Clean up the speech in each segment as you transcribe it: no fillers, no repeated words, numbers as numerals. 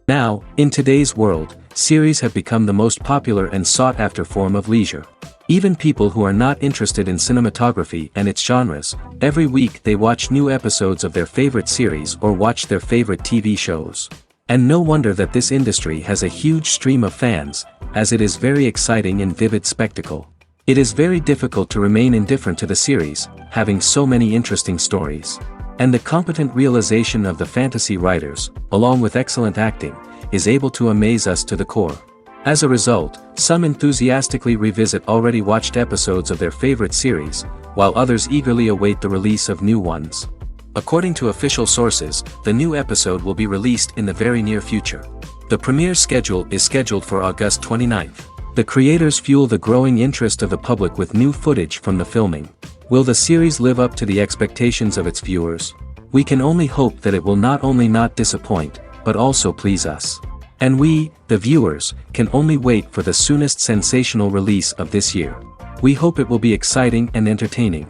Now, in today's world, series have become the most popular and sought-after form of leisure. Even people who are not interested in cinematography and its genres, every week they watch new episodes of their favorite series or watch their favorite TV shows. And no wonder that this industry has a huge stream of fans, as it is very exciting and vivid spectacle. It is very difficult to remain indifferent to the series, having so many interesting stories. And the competent realization of the fantasy writers, along with excellent acting, is able to amaze us to the core. As a result, some enthusiastically revisit already watched episodes of their favorite series, while others eagerly await the release of new ones. According to official sources, the new episode will be released in the very near future. The premiere schedule is scheduled for August 29th. The creators fuel the growing interest of the public with new footage from the filming. Will the series live up to the expectations of its viewers? We can only hope that it will not only not disappoint, but also please us. And we, the viewers, can only wait for the soonest sensational release of this year. We hope it will be exciting and entertaining.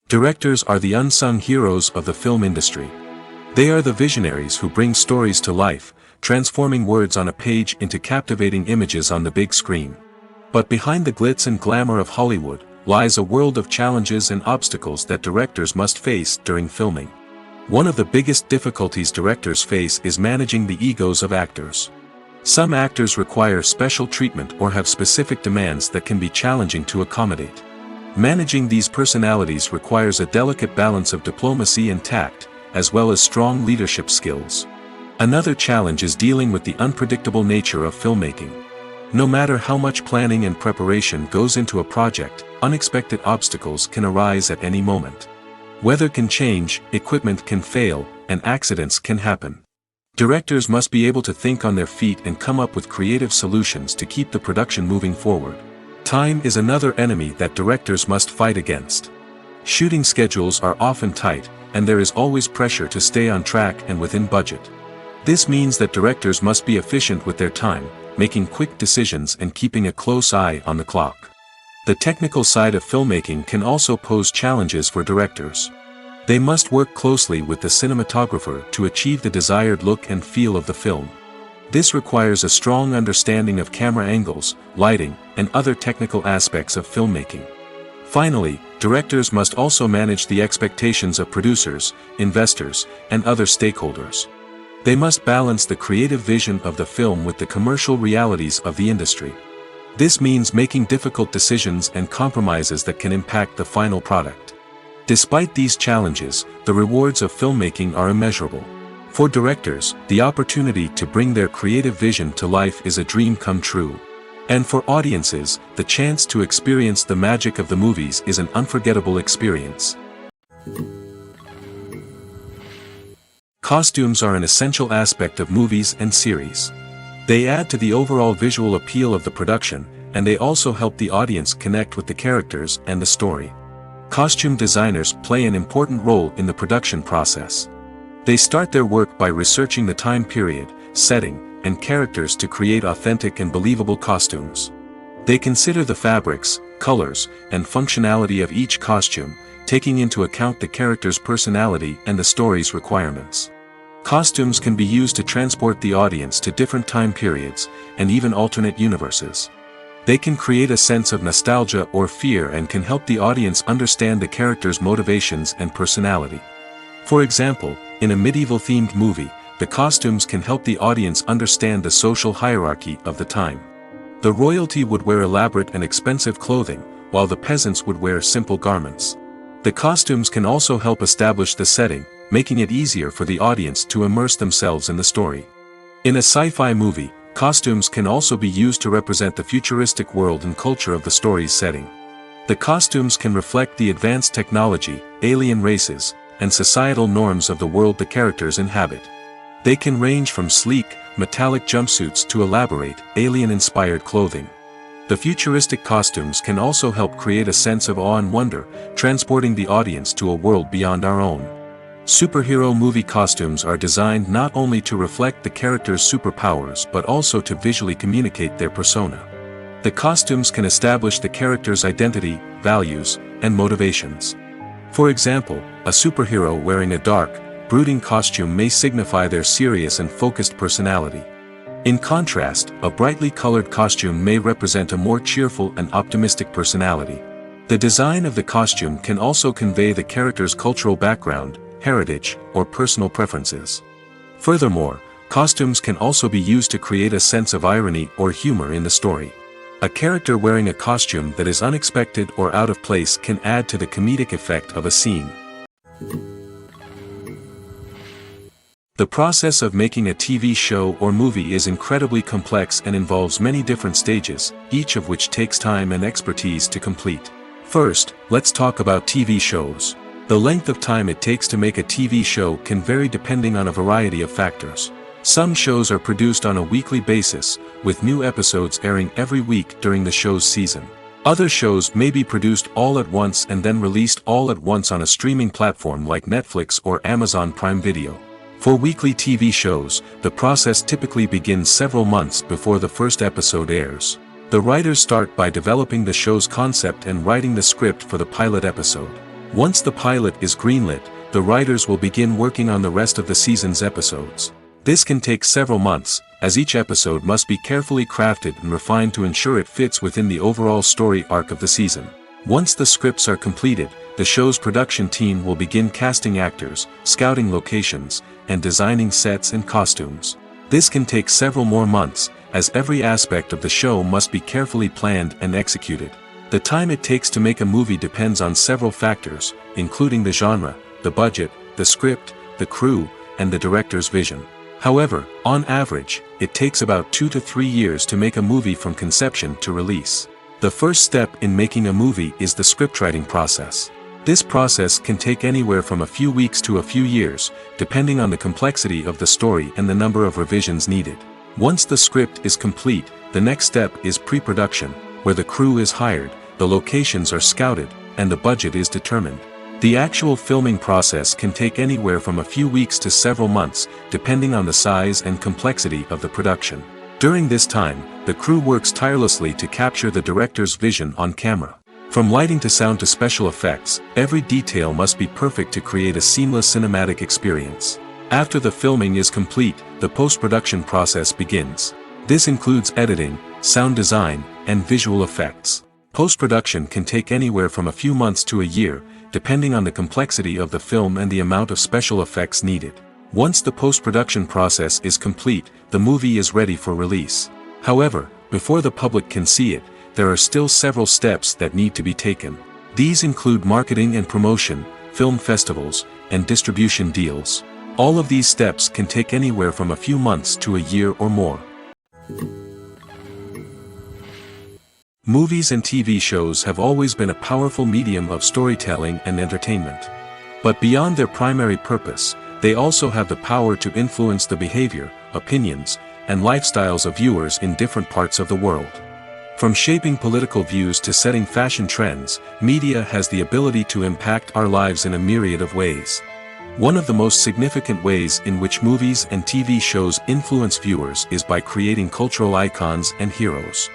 Directors are the unsung heroes of the film industry. They are the visionaries who bring stories to life, transforming words on a page into captivating images on the big screen. But behind the glitz and glamour of Hollywood, lies a world of challenges and obstacles that directors must face during filming. One of the biggest difficulties directors face is managing the egos of actors. Some actors require special treatment or have specific demands that can be challenging to accommodate. Managing these personalities requires a delicate balance of diplomacy and tact, as well as strong leadership skills. Another challenge is dealing with the unpredictable nature of filmmaking. No matter how much planning and preparation goes into a project, unexpected obstacles can arise at any moment. Weather can change, equipment can fail, and accidents can happen. Directors must be able to think on their feet and come up with creative solutions to keep the production moving forward. Time is another enemy that directors must fight against. Shooting schedules are often tight, and there is always pressure to stay on track and within budget. This means that directors must be efficient with their time, making quick decisions and keeping a close eye on the clock. The technical side of filmmaking can also pose challenges for directors. They must work closely with the cinematographer to achieve the desired look and feel of the film. This requires a strong understanding of camera angles, lighting, and other technical aspects of filmmaking. Finally, directors must also manage the expectations of producers, investors, and other stakeholders. They must balance the creative vision of the film with the commercial realities of the industry. This means making difficult decisions and compromises that can impact the final product. Despite these challenges, the rewards of filmmaking are immeasurable. For directors, the opportunity to bring their creative vision to life is a dream come true. And for audiences, the chance to experience the magic of the movies is an unforgettable experience. Costumes are an essential aspect of movies and series. They add to the overall visual appeal of the production, and they also help the audience connect with the characters and the story. Costume designers play an important role in the production process. They start their work by researching the time period, setting, and characters to create authentic and believable costumes. They consider the fabrics, colors, and functionality of each costume, taking into account the character's personality and the story's requirements. Costumes can be used to transport the audience to different time periods, and even alternate universes. They can create a sense of nostalgia or fear and can help the audience understand the character's motivations and personality. For example, in a medieval-themed movie, the costumes can help the audience understand the social hierarchy of the time. The royalty would wear elaborate and expensive clothing, while the peasants would wear simple garments. The costumes can also help establish the setting, making it easier for the audience to immerse themselves in the story. In a sci-fi movie, costumes can also be used to represent the futuristic world and culture of the story's setting. The costumes can reflect the advanced technology, alien races, and societal norms of the world the characters inhabit. They can range from sleek, metallic jumpsuits to elaborate, alien-inspired clothing. The futuristic costumes can also help create a sense of awe and wonder, transporting the audience to a world beyond our own. Superhero movie costumes are designed not only to reflect the character's superpowers but also to visually communicate their persona. The costumes can establish the character's identity, values, and motivations. For example, a superhero wearing a dark, brooding costume may signify their serious and focused personality. In contrast, a brightly colored costume may represent a more cheerful and optimistic personality. The design of the costume can also convey the character's cultural background, heritage, or personal preferences. Furthermore, costumes can also be used to create a sense of irony or humor in the story. A character wearing a costume that is unexpected or out of place can add to the comedic effect of a scene. The process of making a TV show or movie is incredibly complex and involves many different stages, each of which takes time and expertise to complete. First, let's talk about TV shows. The length of time it takes to make a TV show can vary depending on a variety of factors. Some shows are produced on a weekly basis, with new episodes airing every week during the show's season. Other shows may be produced all at once and then released all at once on a streaming platform like Netflix or Amazon Prime Video. For weekly TV shows, the process typically begins several months before the first episode airs. The writers start by developing the show's concept and writing the script for the pilot episode. Once the pilot is greenlit, the writers will begin working on the rest of the season's episodes. This can take several months, as each episode must be carefully crafted and refined to ensure it fits within the overall story arc of the season. Once the scripts are completed, the show's production team will begin casting actors, scouting locations, and designing sets and costumes. This can take several more months, as every aspect of the show must be carefully planned and executed. The time it takes to make a movie depends on several factors, including the genre, the budget, the script, the crew, and the director's vision. However, on average, it takes about 2 to 3 years to make a movie from conception to release. The first step in making a movie is the scriptwriting process. This process can take anywhere from a few weeks to a few years, depending on the complexity of the story and the number of revisions needed. Once the script is complete, the next step is pre-production, where the crew is hired, the locations are scouted, and the budget is determined. The actual filming process can take anywhere from a few weeks to several months, depending on the size and complexity of the production. During this time, the crew works tirelessly to capture the director's vision on camera. From lighting to sound to special effects, every detail must be perfect to create a seamless cinematic experience. After the filming is complete, the post-production process begins. This includes editing, sound design, and visual effects. Post-production can take anywhere from a few months to a year, depending on the complexity of the film and the amount of special effects needed. Once the post-production process is complete, the movie is ready for release. However, before the public can see it, there are still several steps that need to be taken. These include marketing and promotion, film festivals, and distribution deals. All of these steps can take anywhere from a few months to a year or more. Movies and TV shows have always been a powerful medium of storytelling and entertainment. But beyond their primary purpose, they also have the power to influence the behavior, opinions, and lifestyles of viewers in different parts of the world. From shaping political views to setting fashion trends, media has the ability to impact our lives in a myriad of ways. One of the most significant ways in which movies and TV shows influence viewers is by creating cultural icons and heroes.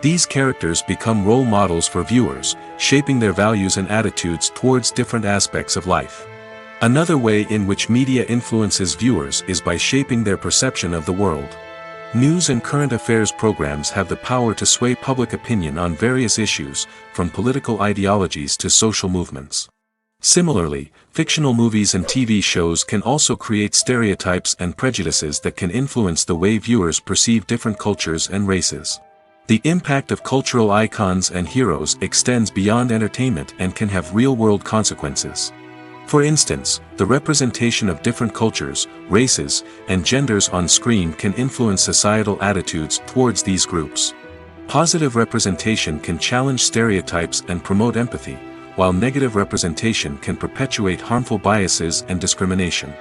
These characters become role models for viewers, shaping their values and attitudes towards different aspects of life. Another way in which media influences viewers is by shaping their perception of the world. News and current affairs programs have the power to sway public opinion on various issues, from political ideologies to social movements. Similarly, fictional movies and TV shows can also create stereotypes and prejudices that can influence the way viewers perceive different cultures and races. The impact of cultural icons and heroes extends beyond entertainment and can have real-world consequences. For instance, the representation of different cultures, races, and genders on screen can influence societal attitudes towards these groups. Positive representation can challenge stereotypes and promote empathy, while negative representation can perpetuate harmful biases and discrimination.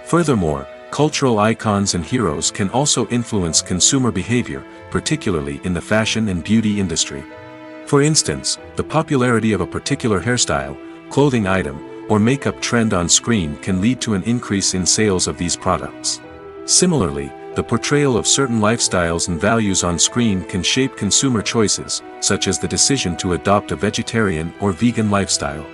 Furthermore, cultural icons and heroes can also influence consumer behavior, particularly in the fashion and beauty industry. For instance, the popularity of a particular hairstyle, clothing item, or makeup trend on screen can lead to an increase in sales of these products. Similarly, the portrayal of certain lifestyles and values on screen can shape consumer choices, such as the decision to adopt a vegetarian or vegan lifestyle.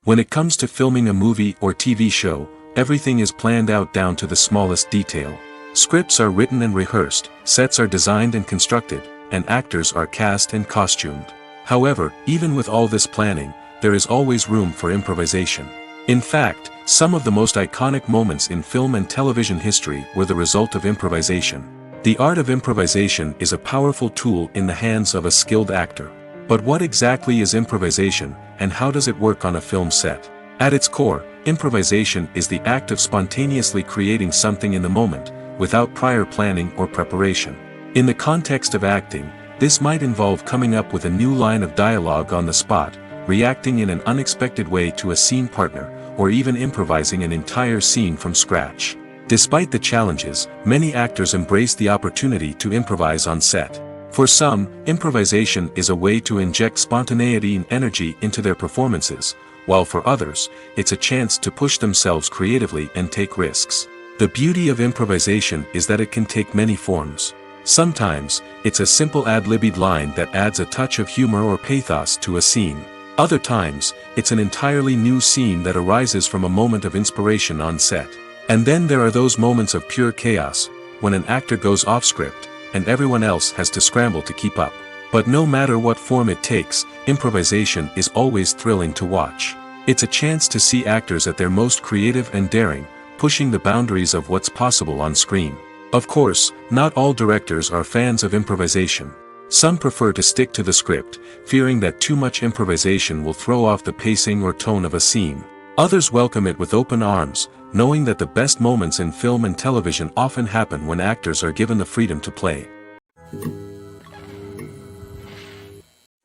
When it comes to filming a movie or TV show, everything is planned out down to the smallest detail. Scripts are written and rehearsed, sets are designed and constructed, and actors are cast and costumed. However, even with all this planning, there is always room for improvisation. In fact, some of the most iconic moments in film and television history were the result of improvisation. The art of improvisation is a powerful tool in the hands of a skilled actor. But what exactly is improvisation, and how does it work on a film set? At its core, improvisation is the act of spontaneously creating something in the moment, without prior planning or preparation. In the context of acting, this might involve coming up with a new line of dialogue on the spot, reacting in an unexpected way to a scene partner, or even improvising an entire scene from scratch. Despite the challenges, many actors embrace the opportunity to improvise on set. For some, improvisation is a way to inject spontaneity and energy into their performances, while for others, it's a chance to push themselves creatively and take risks. The beauty of improvisation is that it can take many forms. Sometimes, it's a simple ad-libbed line that adds a touch of humor or pathos to a scene. Other times, it's an entirely new scene that arises from a moment of inspiration on set. And then there are those moments of pure chaos, when an actor goes off script, and everyone else has to scramble to keep up. But no matter what form it takes, improvisation is always thrilling to watch. It's a chance to see actors at their most creative and daring, pushing the boundaries of what's possible on screen. Of course, not all directors are fans of improvisation. Some prefer to stick to the script, fearing that too much improvisation will throw off the pacing or tone of a scene. Others welcome it with open arms, knowing that the best moments in film and television often happen when actors are given the freedom to play.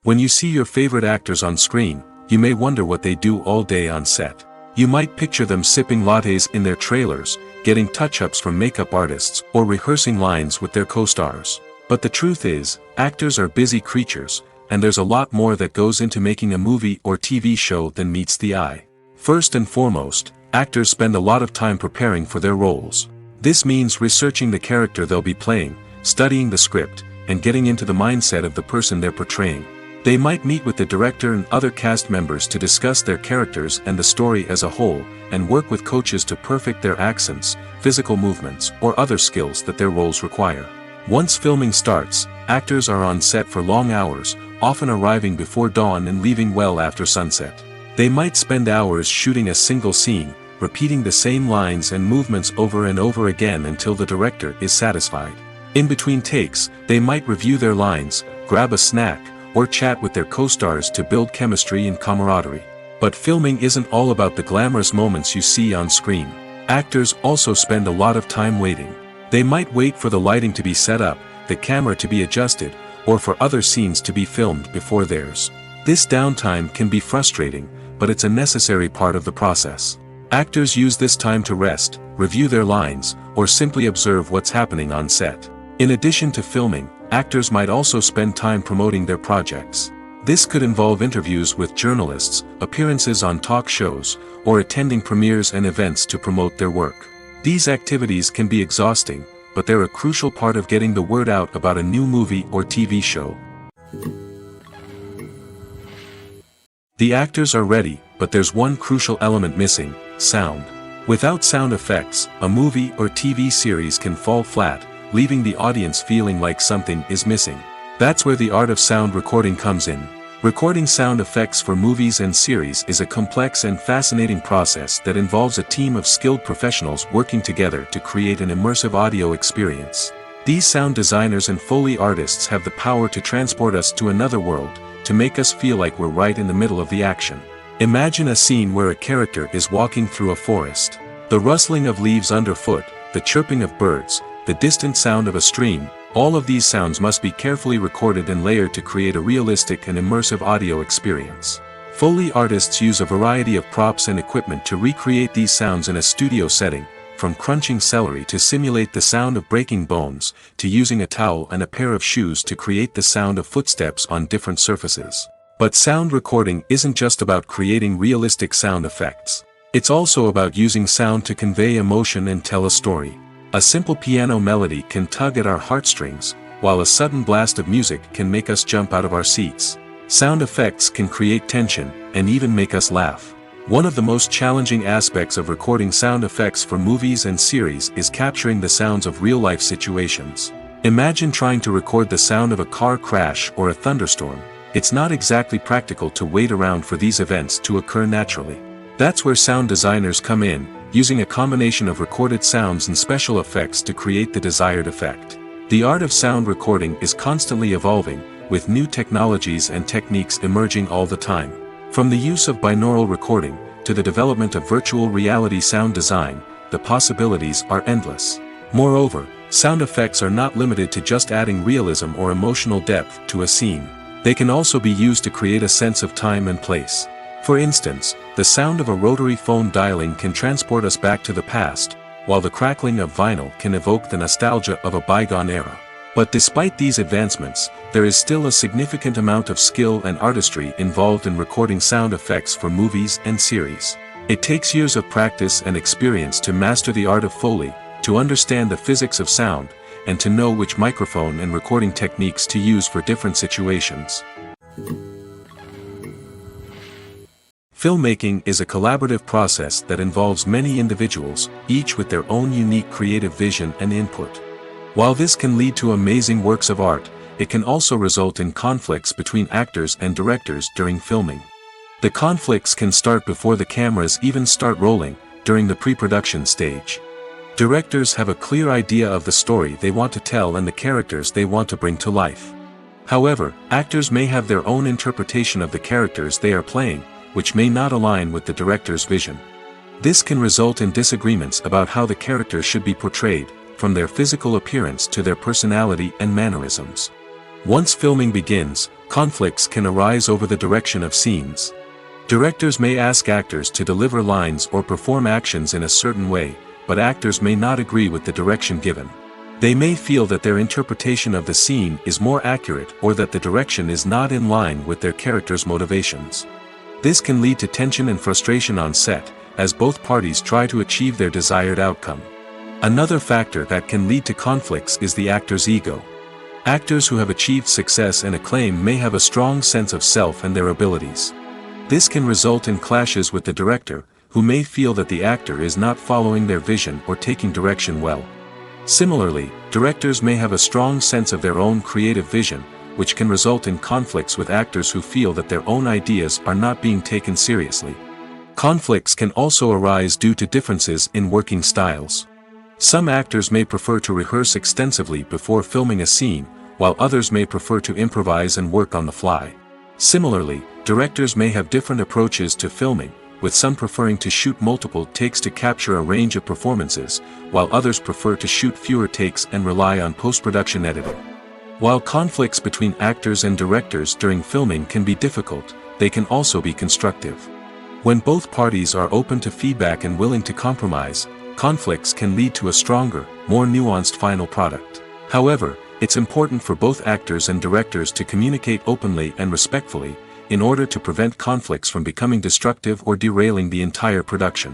When you see your favorite actors on screen, you may wonder what they do all day on set. You might picture them sipping lattes in their trailers, getting touch-ups from makeup artists, or rehearsing lines with their co-stars. But the truth is, actors are busy creatures, and there's a lot more that goes into making a movie or TV show than meets the eye. First and foremost, actors spend a lot of time preparing for their roles. This means researching the character they'll be playing, studying the script, and getting into the mindset of the person they're portraying. They might meet with the director and other cast members to discuss their characters and the story as a whole, and work with coaches to perfect their accents, physical movements, or other skills that their roles require. Once filming starts, actors are on set for long hours, often arriving before dawn and leaving well after sunset. They might spend hours shooting a single scene, repeating the same lines and movements over and over again until the director is satisfied. In between takes, they might review their lines, grab a snack, or chat with their co-stars to build chemistry and camaraderie. But filming isn't all about the glamorous moments you see on screen. Actors also spend a lot of time waiting. They might wait for the lighting to be set up, the camera to be adjusted, or for other scenes to be filmed before theirs. This downtime can be frustrating, but it's a necessary part of the process. Actors use this time to rest, review their lines, or simply observe what's happening on set. In addition to filming, actors might also spend time promoting their projects. This could involve interviews with journalists, appearances on talk shows, or attending premieres and events to promote their work. These activities can be exhausting, but they're a crucial part of getting the word out about a new movie or TV show. The actors are ready, but there's one crucial element missing: sound. Without sound effects, a movie or TV series can fall flat, leaving the audience feeling like something is missing. That's where the art of sound recording comes in. Recording sound effects for movies and series is a complex and fascinating process that involves a team of skilled professionals working together to create an immersive audio experience. These sound designers and Foley artists have the power to transport us to another world, to make us feel like we're right in the middle of the action. Imagine a scene where a character is walking through a forest. The rustling of leaves underfoot, the chirping of birds, the distant sound of a stream, all of these sounds must be carefully recorded and layered to create a realistic and immersive audio experience. Foley artists use a variety of props and equipment to recreate these sounds in a studio setting, from crunching celery to simulate the sound of breaking bones, to using a towel and a pair of shoes to create the sound of footsteps on different surfaces. But sound recording isn't just about creating realistic sound effects. It's also about using sound to convey emotion and tell a story. A simple piano melody can tug at our heartstrings, while a sudden blast of music can make us jump out of our seats. Sound effects can create tension, and even make us laugh. One of the most challenging aspects of recording sound effects for movies and series is capturing the sounds of real-life situations. Imagine trying to record the sound of a car crash or a thunderstorm. It's not exactly practical to wait around for these events to occur naturally. That's where sound designers come in, using a combination of recorded sounds and special effects to create the desired effect. The art of sound recording is constantly evolving, with new technologies and techniques emerging all the time. From the use of binaural recording, to the development of virtual reality sound design, the possibilities are endless. Moreover, sound effects are not limited to just adding realism or emotional depth to a scene. They can also be used to create a sense of time and place. For instance, the sound of a rotary phone dialing can transport us back to the past, while the crackling of vinyl can evoke the nostalgia of a bygone era. But despite these advancements, there is still a significant amount of skill and artistry involved in recording sound effects for movies and series. It takes years of practice and experience to master the art of Foley, to understand the physics of sound, and to know which microphone and recording techniques to use for different situations. Filmmaking is a collaborative process that involves many individuals, each with their own unique creative vision and input. While this can lead to amazing works of art, it can also result in conflicts between actors and directors during filming. The conflicts can start before the cameras even start rolling, during the pre-production stage. Directors have a clear idea of the story they want to tell and the characters they want to bring to life. However, actors may have their own interpretation of the characters they are playing, which may not align with the director's vision. This can result in disagreements about how the characters should be portrayed, from their physical appearance to their personality and mannerisms. Once filming begins, conflicts can arise over the direction of scenes. Directors may ask actors to deliver lines or perform actions in a certain way, but actors may not agree with the direction given. They may feel that their interpretation of the scene is more accurate or that the direction is not in line with their character's motivations. This can lead to tension and frustration on set, as both parties try to achieve their desired outcome. Another factor that can lead to conflicts is the actor's ego. Actors who have achieved success and acclaim may have a strong sense of self and their abilities. This can result in clashes with the director, who may feel that the actor is not following their vision or taking direction well. Similarly, directors may have a strong sense of their own creative vision, which can result in conflicts with actors who feel that their own ideas are not being taken seriously. Conflicts can also arise due to differences in working styles. Some actors may prefer to rehearse extensively before filming a scene, while others may prefer to improvise and work on the fly. Similarly, directors may have different approaches to filming, with some preferring to shoot multiple takes to capture a range of performances, while others prefer to shoot fewer takes and rely on post-production editing. While conflicts between actors and directors during filming can be difficult, they can also be constructive. When both parties are open to feedback and willing to compromise, conflicts can lead to a stronger, more nuanced final product. However, it's important for both actors and directors to communicate openly and respectfully, in order to prevent conflicts from becoming destructive or derailing the entire production.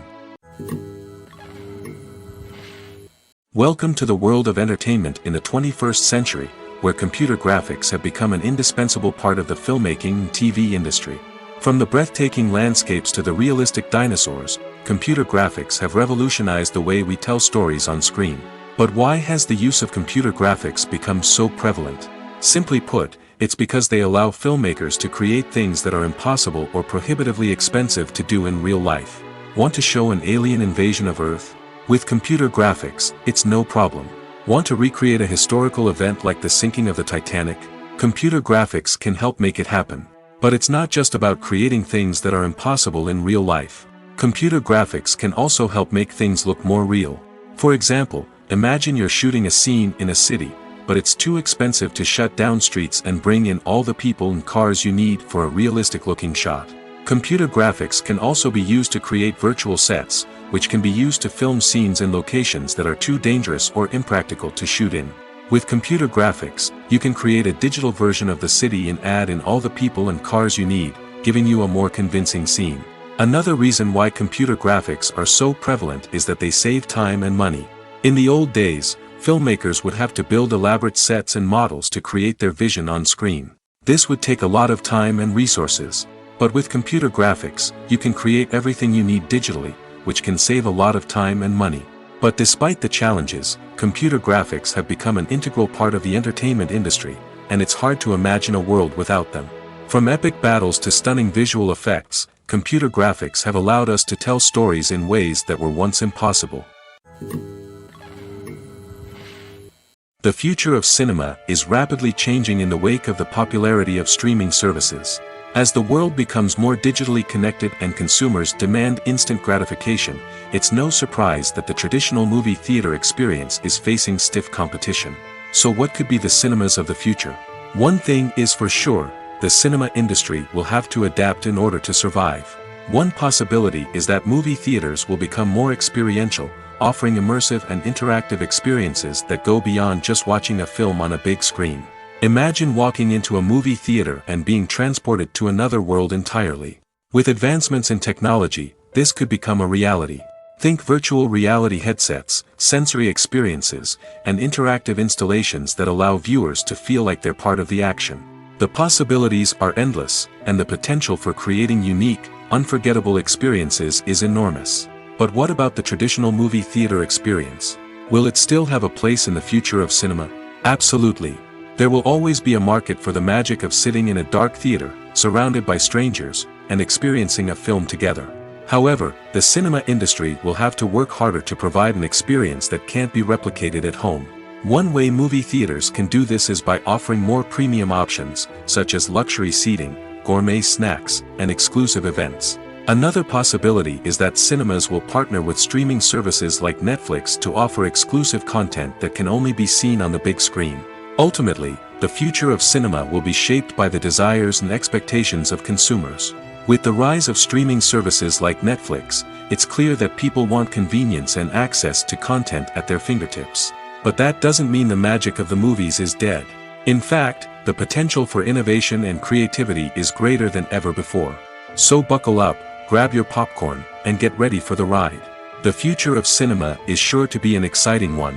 Welcome to the world of entertainment in the 21st century, where computer graphics have become an indispensable part of the filmmaking and TV industry. From the breathtaking landscapes to the realistic dinosaurs, computer graphics have revolutionized the way we tell stories on screen. But why has the use of computer graphics become so prevalent? Simply put, it's because they allow filmmakers to create things that are impossible or prohibitively expensive to do in real life. Want to show an alien invasion of Earth? With computer graphics, it's no problem. Want to recreate a historical event like the sinking of the Titanic? Computer graphics can help make it happen. But it's not just about creating things that are impossible in real life. Computer graphics can also help make things look more real. For example, imagine you're shooting a scene in a city, but it's too expensive to shut down streets and bring in all the people and cars you need for a realistic-looking shot. Computer graphics can also be used to create virtual sets, which can be used to film scenes in locations that are too dangerous or impractical to shoot in. With computer graphics, you can create a digital version of the city and add in all the people and cars you need, giving you a more convincing scene. Another reason why computer graphics are so prevalent is that they save time and money. In the old days, filmmakers would have to build elaborate sets and models to create their vision on screen. This would take a lot of time and resources. But with computer graphics, you can create everything you need digitally, which can save a lot of time and money. But despite the challenges, computer graphics have become an integral part of the entertainment industry, and it's hard to imagine a world without them. From epic battles to stunning visual effects, computer graphics have allowed us to tell stories in ways that were once impossible. The future of cinema is rapidly changing in the wake of the popularity of streaming services. As the world becomes more digitally connected and consumers demand instant gratification, it's no surprise that the traditional movie theater experience is facing stiff competition. So what could be the cinemas of the future? One thing is for sure, the cinema industry will have to adapt in order to survive. One possibility is that movie theaters will become more experiential, offering immersive and interactive experiences that go beyond just watching a film on a big screen. Imagine walking into a movie theater and being transported to another world entirely. With advancements in technology, this could become a reality. Think virtual reality headsets, sensory experiences, and interactive installations that allow viewers to feel like they're part of the action. The possibilities are endless, and the potential for creating unique, unforgettable experiences is enormous. But what about the traditional movie theater experience? Will it still have a place in the future of cinema? Absolutely. There will always be a market for the magic of sitting in a dark theater, surrounded by strangers, and experiencing a film together. However, the cinema industry will have to work harder to provide an experience that can't be replicated at home. One way movie theaters can do this is by offering more premium options, such as luxury seating, gourmet snacks, and exclusive events. Another possibility is that cinemas will partner with streaming services like Netflix to offer exclusive content that can only be seen on the big screen. Ultimately, the future of cinema will be shaped by the desires and expectations of consumers. With the rise of streaming services like Netflix, it's clear that people want convenience and access to content at their fingertips. But that doesn't mean the magic of the movies is dead. In fact, the potential for innovation and creativity is greater than ever before. So buckle up, grab your popcorn, and get ready for the ride. The future of cinema is sure to be an exciting one.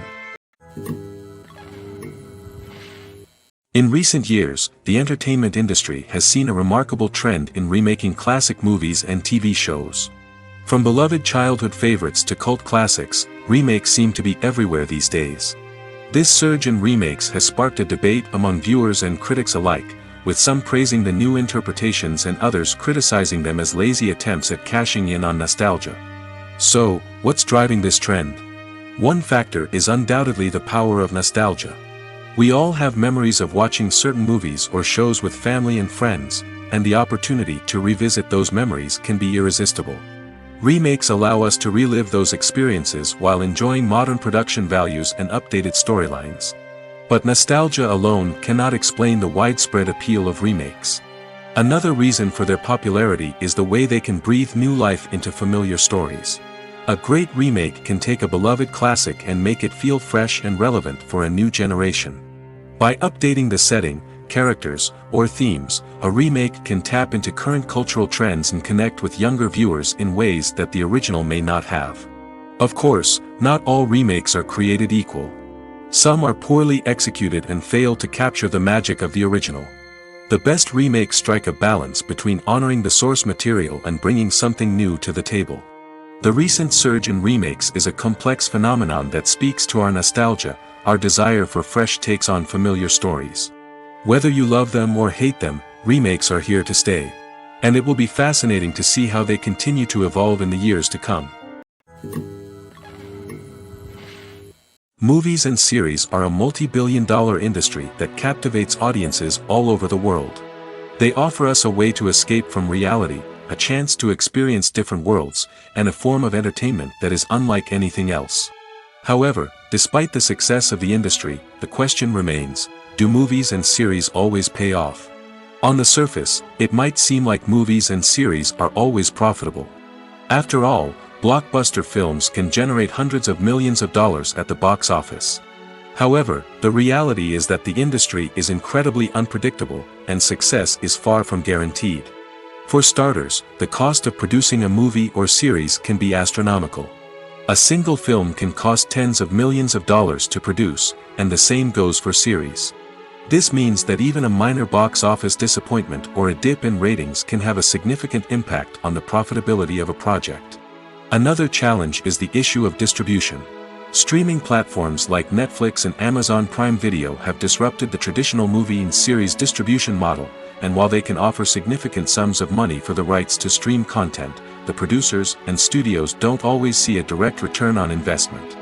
In recent years, the entertainment industry has seen a remarkable trend in remaking classic movies and TV shows. From beloved childhood favorites to cult classics, remakes seem to be everywhere these days. This surge in remakes has sparked a debate among viewers and critics alike, with some praising the new interpretations and others criticizing them as lazy attempts at cashing in on nostalgia. So, what's driving this trend? One factor is undoubtedly the power of nostalgia. We all have memories of watching certain movies or shows with family and friends, and the opportunity to revisit those memories can be irresistible. Remakes allow us to relive those experiences while enjoying modern production values and updated storylines. But nostalgia alone cannot explain the widespread appeal of remakes. Another reason for their popularity is the way they can breathe new life into familiar stories. A great remake can take a beloved classic and make it feel fresh and relevant for a new generation. By updating the setting, characters, or themes, a remake can tap into current cultural trends and connect with younger viewers in ways that the original may not have. Of course, not all remakes are created equal. Some are poorly executed and fail to capture the magic of the original. The best remakes strike a balance between honoring the source material and bringing something new to the table. The recent surge in remakes is a complex phenomenon that speaks to our nostalgia, our desire for fresh takes on familiar stories. Whether you love them or hate them, remakes are here to stay. And it will be fascinating to see how they continue to evolve in the years to come. Movies and series are a multi-billion-dollar industry that captivates audiences all over the world. They offer us a way to escape from reality, a chance to experience different worlds, and a form of entertainment that is unlike anything else. However, despite the success of the industry, the question remains, do movies and series always pay off? On the surface, it might seem like movies and series are always profitable. After all, blockbuster films can generate hundreds of millions of dollars at the box office. However, the reality is that the industry is incredibly unpredictable, and success is far from guaranteed. For starters, the cost of producing a movie or series can be astronomical. A single film can cost tens of millions of dollars to produce, and the same goes for series. This means that even a minor box office disappointment or a dip in ratings can have a significant impact on the profitability of a project. Another challenge is the issue of distribution. Streaming platforms like Netflix and Amazon Prime Video have disrupted the traditional movie and series distribution model, and while they can offer significant sums of money for the rights to stream content, the producers and studios don't always see a direct return on investment.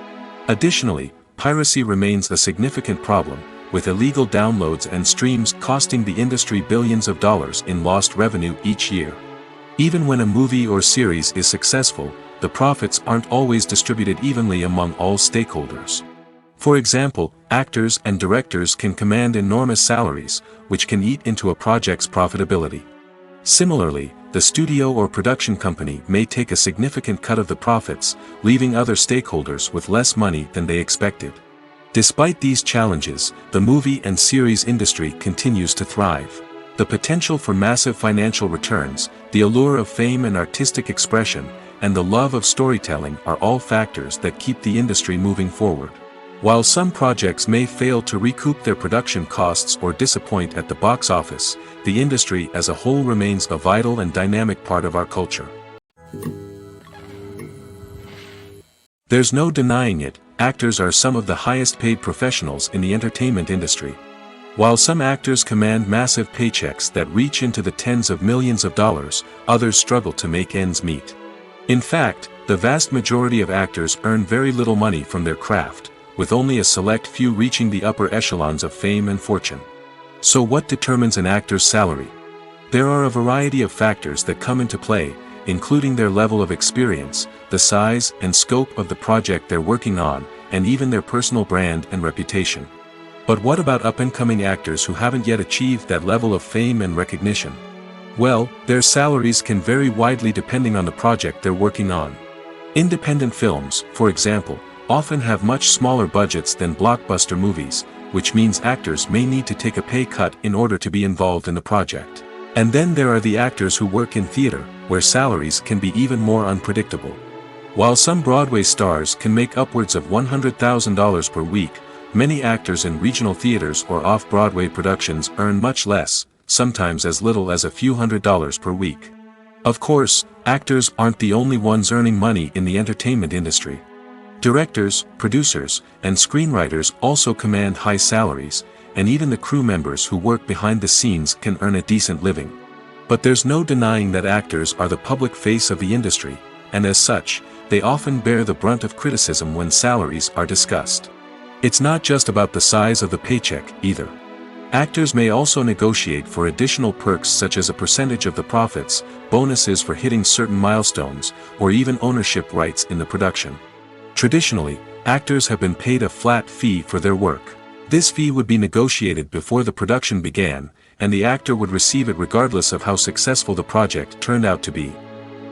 Additionally, piracy remains a significant problem, with illegal downloads and streams costing the industry billions of dollars in lost revenue each year. Even when a movie or series is successful, the profits aren't always distributed evenly among all stakeholders. For example, actors and directors can command enormous salaries, which can eat into a project's profitability. Similarly, the studio or production company may take a significant cut of the profits, leaving other stakeholders with less money than they expected. Despite these challenges, the movie and series industry continues to thrive. The potential for massive financial returns, the allure of fame and artistic expression, and the love of storytelling are all factors that keep the industry moving forward. While some projects may fail to recoup their production costs or disappoint at the box office, the industry as a whole remains a vital and dynamic part of our culture. There's no denying it, actors are some of the highest paid professionals in the entertainment industry. While some actors command massive paychecks that reach into the tens of millions of dollars, others struggle to make ends meet. In fact, the vast majority of actors earn very little money from their craft, with only a select few reaching the upper echelons of fame and fortune. So what determines an actor's salary? There are a variety of factors that come into play, including their level of experience, the size and scope of the project they're working on, and even their personal brand and reputation. But what about up-and-coming actors who haven't yet achieved that level of fame and recognition? Well, their salaries can vary widely depending on the project they're working on. Independent films, for example, often have much smaller budgets than blockbuster movies, which means actors may need to take a pay cut in order to be involved in the project. And then there are the actors who work in theater, where salaries can be even more unpredictable. While some Broadway stars can make upwards of $100,000 per week, many actors in regional theaters or off-Broadway productions earn much less, sometimes as little as a few $100s per week. Of course, actors aren't the only ones earning money in the entertainment industry. Directors, producers, and screenwriters also command high salaries, and even the crew members who work behind the scenes can earn a decent living. But there's no denying that actors are the public face of the industry, and as such, they often bear the brunt of criticism when salaries are discussed. It's not just about the size of the paycheck, either. Actors may also negotiate for additional perks such as a percentage of the profits, bonuses for hitting certain milestones, or even ownership rights in the production. Traditionally, actors have been paid a flat fee for their work. This fee would be negotiated before the production began, and the actor would receive it regardless of how successful the project turned out to be.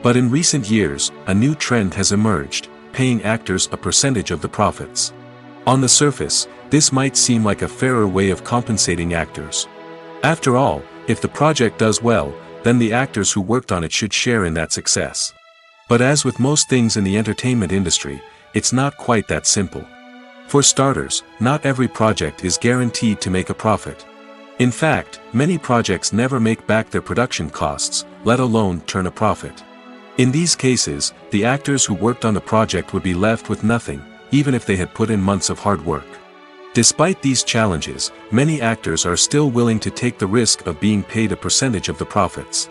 But in recent years, a new trend has emerged, paying actors a percentage of the profits. On the surface, this might seem like a fairer way of compensating actors. After all, if the project does well, then the actors who worked on it should share in that success. But as with most things in the entertainment industry, it's not quite that simple. For starters, not every project is guaranteed to make a profit. In fact, many projects never make back their production costs, let alone turn a profit. In these cases, the actors who worked on the project would be left with nothing, even if they had put in months of hard work. Despite these challenges, many actors are still willing to take the risk of being paid a percentage of the profits.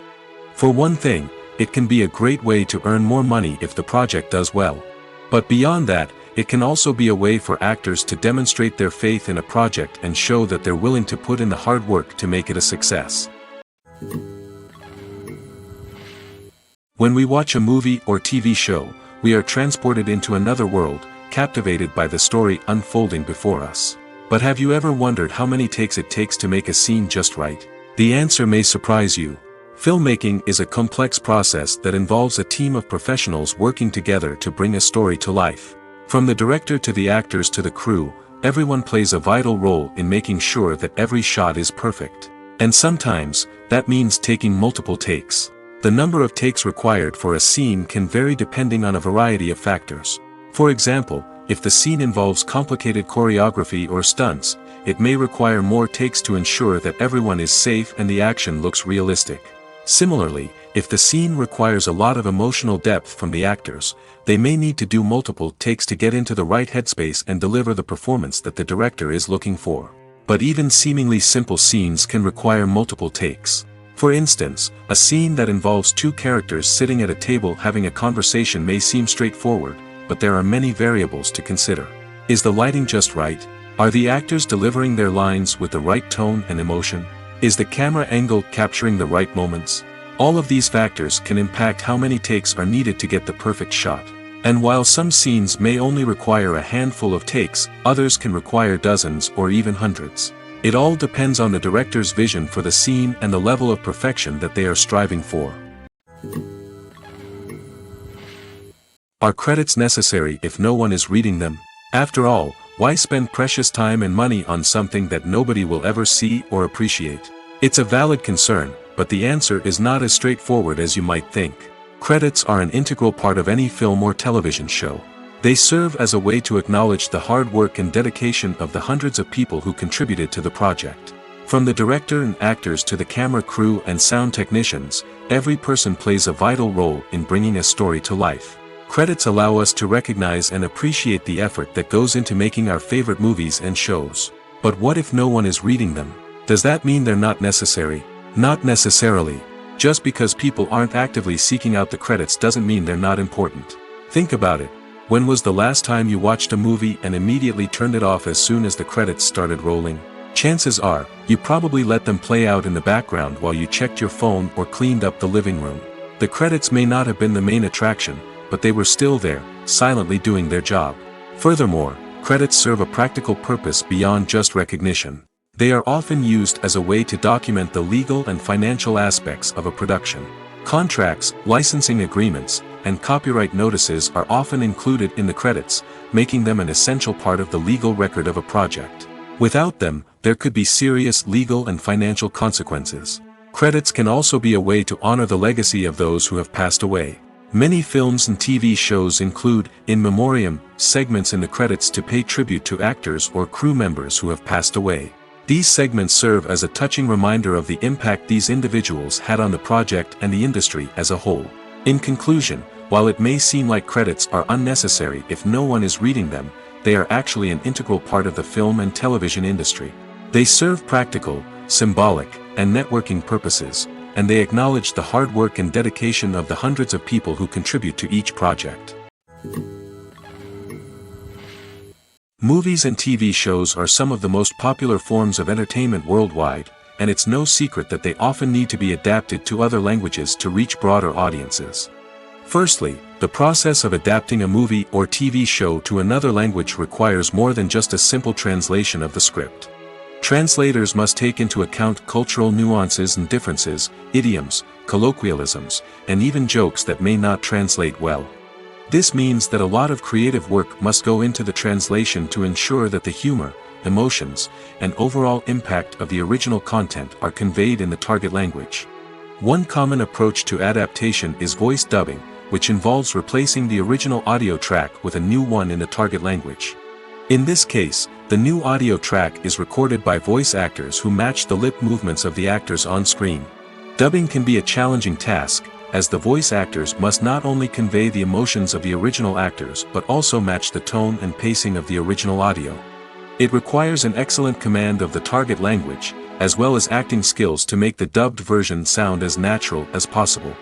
For one thing, it can be a great way to earn more money if the project does well. But beyond that, it can also be a way for actors to demonstrate their faith in a project and show that they're willing to put in the hard work to make it a success. When we watch a movie or TV show, we are transported into another world, captivated by the story unfolding before us. But have you ever wondered how many takes it takes to make a scene just right? The answer may surprise you. Filmmaking is a complex process that involves a team of professionals working together to bring a story to life. From the director to the actors to the crew, everyone plays a vital role in making sure that every shot is perfect. And sometimes, that means taking multiple takes. The number of takes required for a scene can vary depending on a variety of factors. For example, If the scene involves complicated choreography or stunts, it may require more takes to ensure that everyone is safe and the action looks realistic. Similarly, if the scene requires a lot of emotional depth from the actors, they may need to do multiple takes to get into the right headspace and deliver the performance that the director is looking for. But even seemingly simple scenes can require multiple takes. For instance, a scene that involves two characters sitting at a table having a conversation may seem straightforward, but there are many variables to consider. Is the lighting just right? Are the actors delivering their lines with the right tone and emotion? Is the camera angle capturing the right moments? All of these factors can impact how many takes are needed to get the perfect shot. And while some scenes may only require a handful of takes, others can require dozens or even hundreds. It all depends on the director's vision for the scene and the level of perfection that they are striving for. Are credits necessary if no one is reading them? After all, why spend precious time and money on something that nobody will ever see or appreciate? It's a valid concern, but the answer is not as straightforward as you might think. Credits are an integral part of any film or television show. They serve as a way to acknowledge the hard work and dedication of the hundreds of people who contributed to the project. From the director and actors to the camera crew and sound technicians, every person plays a vital role in bringing a story to life. Credits allow us to recognize and appreciate the effort that goes into making our favorite movies and shows. But what if no one is reading them? Does that mean they're not necessary? Not necessarily. Just because people aren't actively seeking out the credits doesn't mean they're not important. Think about it. When was the last time you watched a movie and immediately turned it off as soon as the credits started rolling? Chances are, you probably let them play out in the background while you checked your phone or cleaned up the living room. The credits may not have been the main attraction, but they were still there, silently doing their job. Furthermore, credits serve a practical purpose beyond just recognition. They are often used as a way to document the legal and financial aspects of a production. Contracts, licensing agreements, and copyright notices are often included in the credits, making them an essential part of the legal record of a project. Without them, there could be serious legal and financial consequences. Credits can also be a way to honor the legacy of those who have passed away. Many films and TV shows include, in memoriam, segments in the credits to pay tribute to actors or crew members who have passed away. These segments serve as a touching reminder of the impact these individuals had on the project and the industry as a whole. In conclusion, while it may seem like credits are unnecessary if no one is reading them, they are actually an integral part of the film and television industry. They serve practical, symbolic, and networking purposes, and they acknowledge the hard work and dedication of the hundreds of people who contribute to each project. Movies and TV shows are some of the most popular forms of entertainment worldwide, and it's no secret that they often need to be adapted to other languages to reach broader audiences. Firstly, the process of adapting a movie or TV show to another language requires more than just a simple translation of the script. Translators must take into account cultural nuances and differences, idioms, colloquialisms, and even jokes that may not translate well. This means that a lot of creative work must go into the translation to ensure that the humor, emotions, and overall impact of the original content are conveyed in the target language. One common approach to adaptation is voice dubbing, which involves replacing the original audio track with a new one in the target language. In this case, the new audio track is recorded by voice actors who match the lip movements of the actors on screen. Dubbing can be a challenging task, as the voice actors must not only convey the emotions of the original actors but also match the tone and pacing of the original audio. It requires an excellent command of the target language, as well as acting skills to make the dubbed version sound as natural as possible.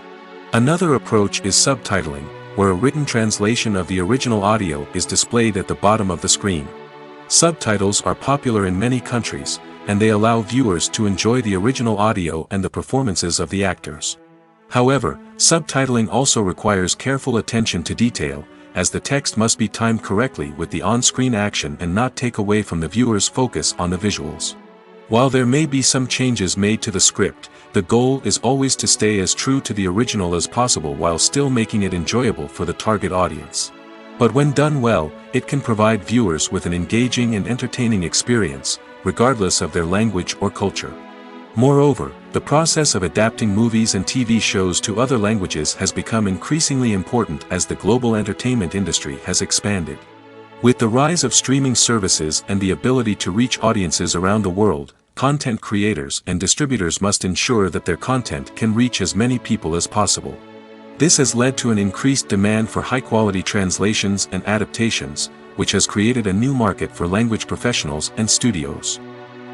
Another approach is subtitling, where a written translation of the original audio is displayed at the bottom of the screen. Subtitles are popular in many countries, and they allow viewers to enjoy the original audio and the performances of the actors. However, subtitling also requires careful attention to detail, as the text must be timed correctly with the on-screen action and not take away from the viewer's focus on the visuals. While there may be some changes made to the script, the goal is always to stay as true to the original as possible while still making it enjoyable for the target audience. But when done well, it can provide viewers with an engaging and entertaining experience, regardless of their language or culture. Moreover, the process of adapting movies and TV shows to other languages has become increasingly important as the global entertainment industry has expanded. With the rise of streaming services and the ability to reach audiences around the world, content creators and distributors must ensure that their content can reach as many people as possible. This has led to an increased demand for high-quality translations and adaptations, which has created a new market for language professionals and studios.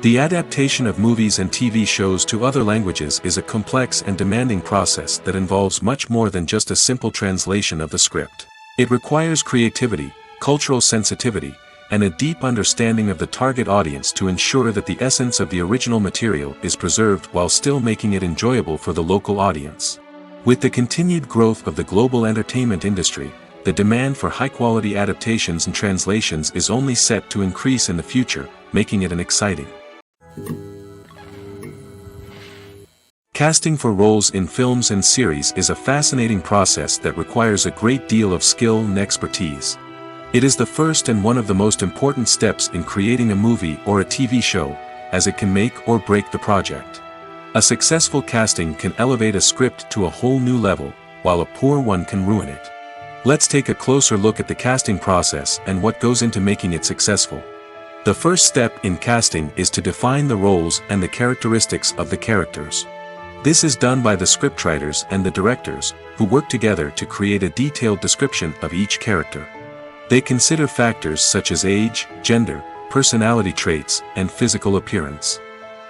The adaptation of movies and TV shows to other languages is a complex and demanding process that involves much more than just a simple translation of the script. It requires creativity, cultural sensitivity, and a deep understanding of the target audience to ensure that the essence of the original material is preserved while still making it enjoyable for the local audience. With the continued growth of the global entertainment industry, the demand for high-quality adaptations and translations is only set to increase in the future, making it an exciting. Casting for roles in films and series is a fascinating process that requires a great deal of skill and expertise. It is the first and one of the most important steps in creating a movie or a TV show, as it can make or break the project. A successful casting can elevate a script to a whole new level, while a poor one can ruin it. Let's take a closer look at the casting process and what goes into making it successful. The first step in casting is to define the roles and the characteristics of the characters. This is done by the scriptwriters and the directors, who work together to create a detailed description of each character. They consider factors such as age, gender, personality traits, and physical appearance.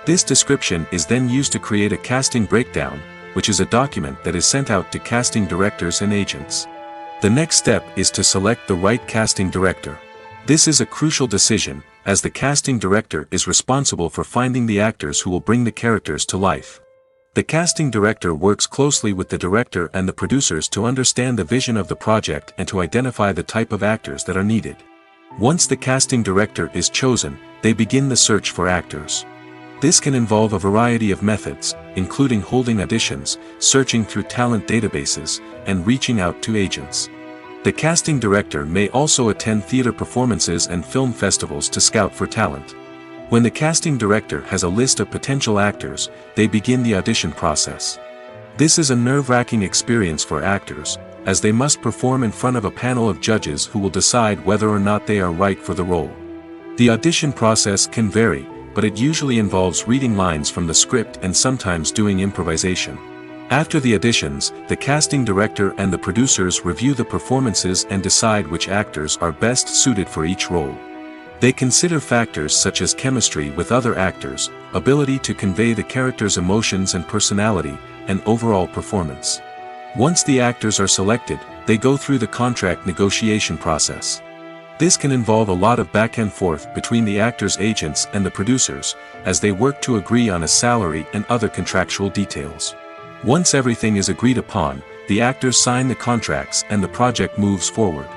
This description is then used to create a casting breakdown, which is a document that is sent out to casting directors and agents. The next step is to select the right casting director. This is a crucial decision, as the casting director is responsible for finding the actors who will bring the characters to life. The casting director works closely with the director and the producers to understand the vision of the project and to identify the type of actors that are needed. Once the casting director is chosen, they begin the search for actors. This can involve a variety of methods, including holding auditions, searching through talent databases, and reaching out to agents. The casting director may also attend theater performances and film festivals to scout for talent. When the casting director has a list of potential actors, they begin the audition process. This is a nerve-wracking experience for actors, as they must perform in front of a panel of judges who will decide whether or not they are right for the role. The audition process can vary, but it usually involves reading lines from the script and sometimes doing improvisation. After the auditions, the casting director and the producers review the performances and decide which actors are best suited for each role. They consider factors such as chemistry with other actors, ability to convey the character's emotions and personality, and overall performance. Once the actors are selected, they go through the contract negotiation process. This can involve a lot of back and forth between the actors' agents and the producers, as they work to agree on a salary and other contractual details. Once everything is agreed upon, the actors sign the contracts and the project moves forward.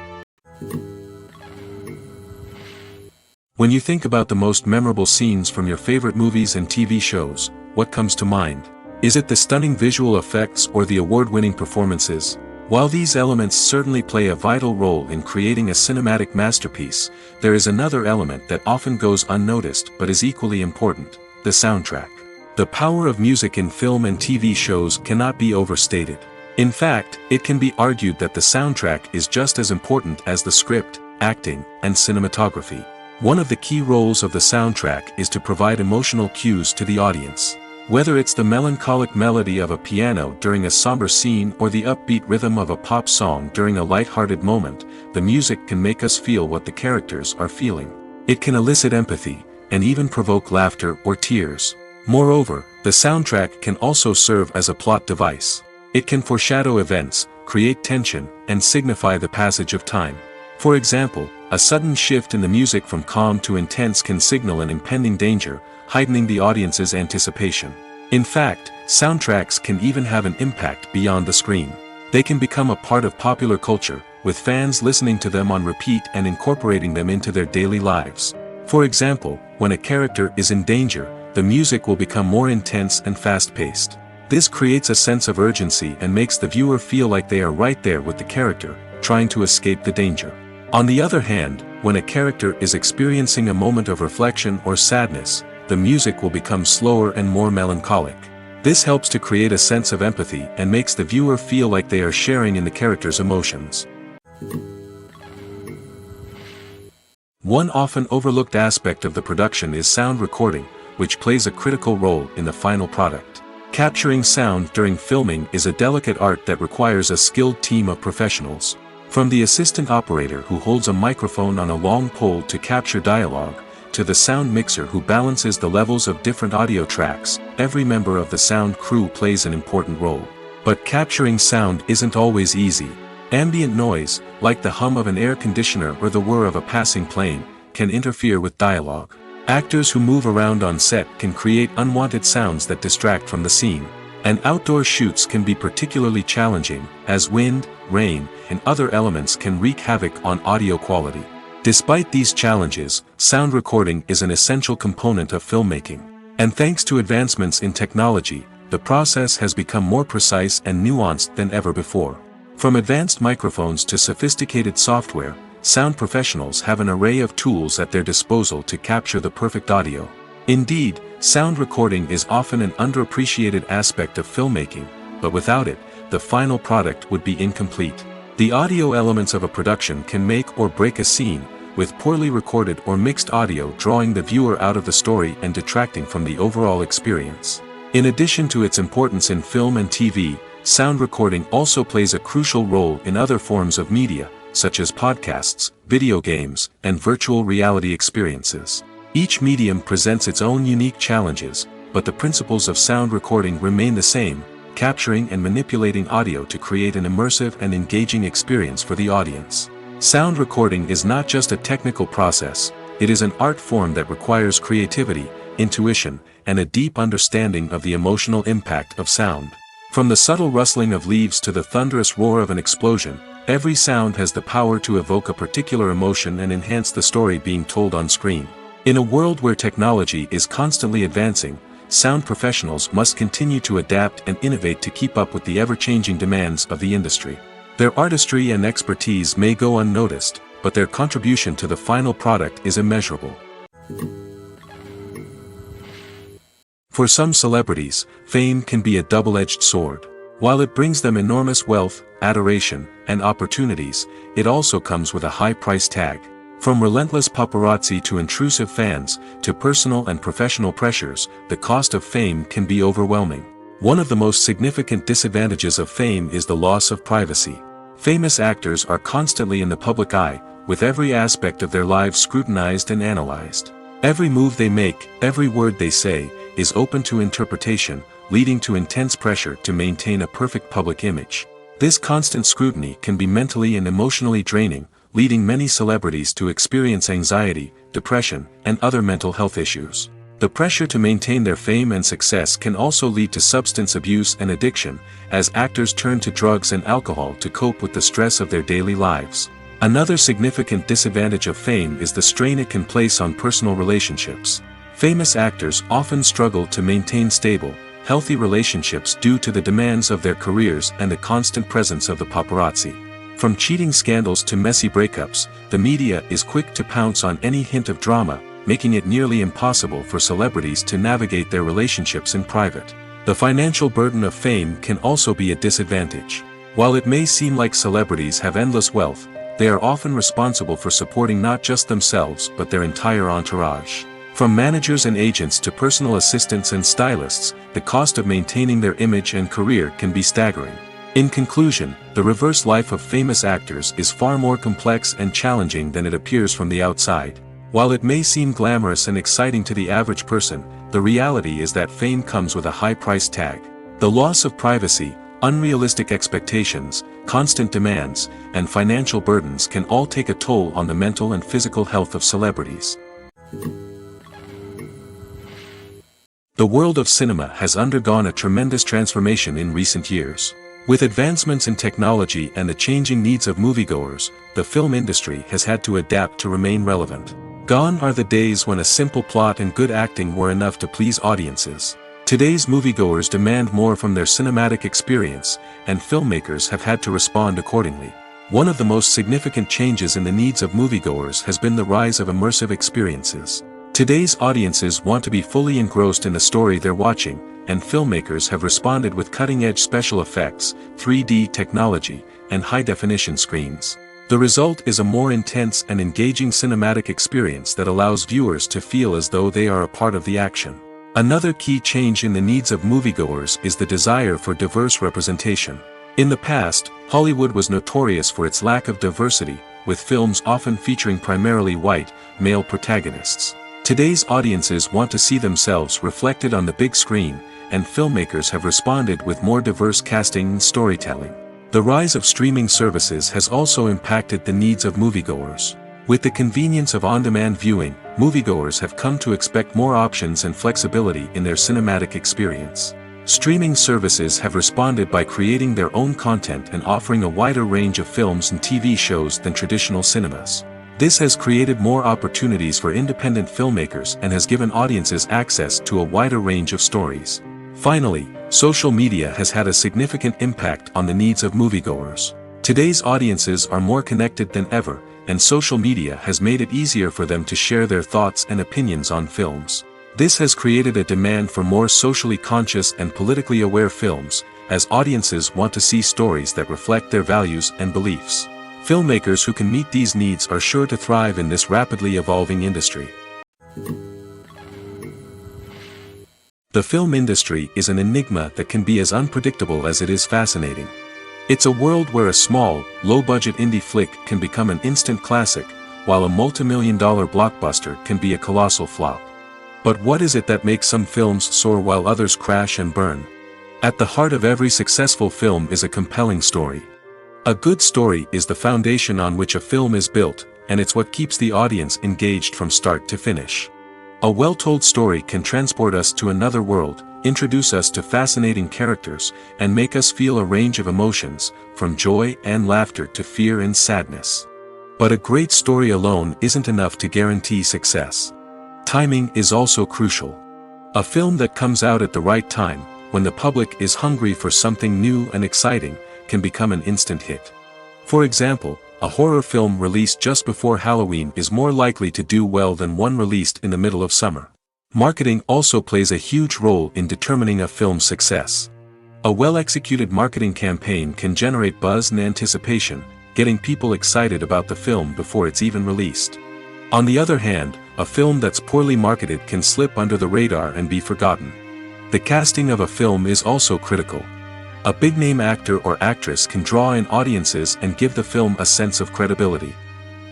When you think about the most memorable scenes from your favorite movies and TV shows, what comes to mind? Is it the stunning visual effects or the award-winning performances? While these elements certainly play a vital role in creating a cinematic masterpiece, there is another element that often goes unnoticed but is equally important: the soundtrack. The power of music in film and TV shows cannot be overstated. In fact, it can be argued that the soundtrack is just as important as the script, acting, and cinematography. One of the key roles of the soundtrack is to provide emotional cues to the audience. Whether it's the melancholic melody of a piano during a somber scene or the upbeat rhythm of a pop song during a light-hearted moment, the music can make us feel what the characters are feeling. It can elicit empathy, and even provoke laughter or tears. Moreover, the soundtrack can also serve as a plot device. It can foreshadow events, create tension, and signify the passage of time. For example, a sudden shift in the music from calm to intense can signal an impending danger, heightening the audience's anticipation. In fact, soundtracks can even have an impact beyond the screen. They can become a part of popular culture, with fans listening to them on repeat and incorporating them into their daily lives. For example, when a character is in danger, the music will become more intense and fast-paced. This creates a sense of urgency and makes the viewer feel like they are right there with the character, trying to escape the danger. On the other hand, when a character is experiencing a moment of reflection or sadness, the music will become slower and more melancholic. This helps to create a sense of empathy and makes the viewer feel like they are sharing in the character's emotions. One often overlooked aspect of the production is sound recording, which plays a critical role in the final product. Capturing sound during filming is a delicate art that requires a skilled team of professionals. From the assistant operator who holds a microphone on a long pole to capture dialogue, to the sound mixer who balances the levels of different audio tracks, every member of the sound crew plays an important role. But capturing sound isn't always easy. Ambient noise, like the hum of an air conditioner or the whir of a passing plane, can interfere with dialogue. Actors who move around on set can create unwanted sounds that distract from the scene. And outdoor shoots can be particularly challenging, as wind, rain, and other elements can wreak havoc on audio quality. Despite these challenges, sound recording is an essential component of filmmaking. And thanks to advancements in technology, the process has become more precise and nuanced than ever before. From advanced microphones to sophisticated software, sound professionals have an array of tools at their disposal to capture the perfect audio. Indeed, sound recording is often an underappreciated aspect of filmmaking, but without it, the final product would be incomplete. The audio elements of a production can make or break a scene, with poorly recorded or mixed audio drawing the viewer out of the story and detracting from the overall experience. In addition to its importance in film and TV, sound recording also plays a crucial role in other forms of media, such as podcasts, video games, and virtual reality experiences. Each medium presents its own unique challenges, but the principles of sound recording remain the same: capturing and manipulating audio to create an immersive and engaging experience for the audience. Sound recording is not just a technical process, it is an art form that requires creativity, intuition, and a deep understanding of the emotional impact of sound. From the subtle rustling of leaves to the thunderous roar of an explosion, every sound has the power to evoke a particular emotion and enhance the story being told on screen. In a world where technology is constantly advancing, sound professionals must continue to adapt and innovate to keep up with the ever-changing demands of the industry. Their artistry and expertise may go unnoticed, but their contribution to the final product is immeasurable. For some celebrities, fame can be a double-edged sword. While it brings them enormous wealth, adoration, and opportunities, it also comes with a high price tag. From relentless paparazzi to intrusive fans, to personal and professional pressures, the cost of fame can be overwhelming. One of the most significant disadvantages of fame is the loss of privacy. Famous actors are constantly in the public eye, with every aspect of their lives scrutinized and analyzed. Every move they make, every word they say, is open to interpretation, leading to intense pressure to maintain a perfect public image. This constant scrutiny can be mentally and emotionally draining, leading many celebrities to experience anxiety, depression, and other mental health issues. The pressure to maintain their fame and success can also lead to substance abuse and addiction, as actors turn to drugs and alcohol to cope with the stress of their daily lives. Another significant disadvantage of fame is the strain it can place on personal relationships. Famous actors often struggle to maintain stable, healthy relationships due to the demands of their careers and the constant presence of the paparazzi. From cheating scandals to messy breakups, the media is quick to pounce on any hint of drama, making it nearly impossible for celebrities to navigate their relationships in private. The financial burden of fame can also be a disadvantage. While it may seem like celebrities have endless wealth, they are often responsible for supporting not just themselves but their entire entourage. From managers and agents to personal assistants and stylists, the cost of maintaining their image and career can be staggering. In conclusion, the reverse life of famous actors is far more complex and challenging than it appears from the outside. While it may seem glamorous and exciting to the average person, the reality is that fame comes with a high price tag. The loss of privacy, unrealistic expectations, constant demands, and financial burdens can all take a toll on the mental and physical health of celebrities. The world of cinema has undergone a tremendous transformation in recent years. With advancements in technology and the changing needs of moviegoers, the film industry has had to adapt to remain relevant. Gone are the days when a simple plot and good acting were enough to please audiences. Today's moviegoers demand more from their cinematic experience, and filmmakers have had to respond accordingly. One of the most significant changes in the needs of moviegoers has been the rise of immersive experiences. Today's audiences want to be fully engrossed in the story they're watching, and filmmakers have responded with cutting-edge special effects, 3D technology, and high-definition screens. The result is a more intense and engaging cinematic experience that allows viewers to feel as though they are a part of the action. Another key change in the needs of moviegoers is the desire for diverse representation. In the past, Hollywood was notorious for its lack of diversity, with films often featuring primarily white, male protagonists. Today's audiences want to see themselves reflected on the big screen, and filmmakers have responded with more diverse casting and storytelling. The rise of streaming services has also impacted the needs of moviegoers. With the convenience of on-demand viewing, moviegoers have come to expect more options and flexibility in their cinematic experience. Streaming services have responded by creating their own content and offering a wider range of films and TV shows than traditional cinemas. This has created more opportunities for independent filmmakers and has given audiences access to a wider range of stories. Finally, social media has had a significant impact on the needs of moviegoers. Today's audiences are more connected than ever, and social media has made it easier for them to share their thoughts and opinions on films. This has created a demand for more socially conscious and politically aware films, as audiences want to see stories that reflect their values and beliefs. Filmmakers who can meet these needs are sure to thrive in this rapidly evolving industry. The film industry is an enigma that can be as unpredictable as it is fascinating. It's a world where a small, low-budget indie flick can become an instant classic, while a multi-million-dollar blockbuster can be a colossal flop. But what is it that makes some films soar while others crash and burn? At the heart of every successful film is a compelling story. A good story is the foundation on which a film is built, and it's what keeps the audience engaged from start to finish. A well-told story can transport us to another world, introduce us to fascinating characters, and make us feel a range of emotions, from joy and laughter to fear and sadness. But a great story alone isn't enough to guarantee success. Timing is also crucial. A film that comes out at the right time, when the public is hungry for something new and exciting, can become an instant hit. For example, a horror film released just before Halloween is more likely to do well than one released in the middle of summer. Marketing also plays a huge role in determining a film's success. A well-executed marketing campaign can generate buzz and anticipation, getting people excited about the film before it's even released. On the other hand, a film that's poorly marketed can slip under the radar and be forgotten. The casting of a film is also critical. A big-name actor or actress can draw in audiences and give the film a sense of credibility.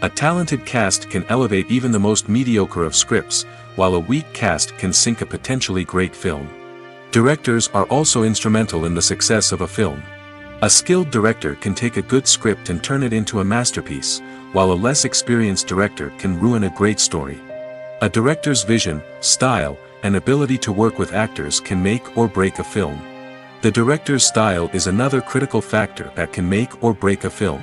A talented cast can elevate even the most mediocre of scripts, while a weak cast can sink a potentially great film. Directors are also instrumental in the success of a film. A skilled director can take a good script and turn it into a masterpiece, while a less experienced director can ruin a great story. A director's vision, style, and ability to work with actors can make or break a film. The director's style is another critical factor that can make or break a film.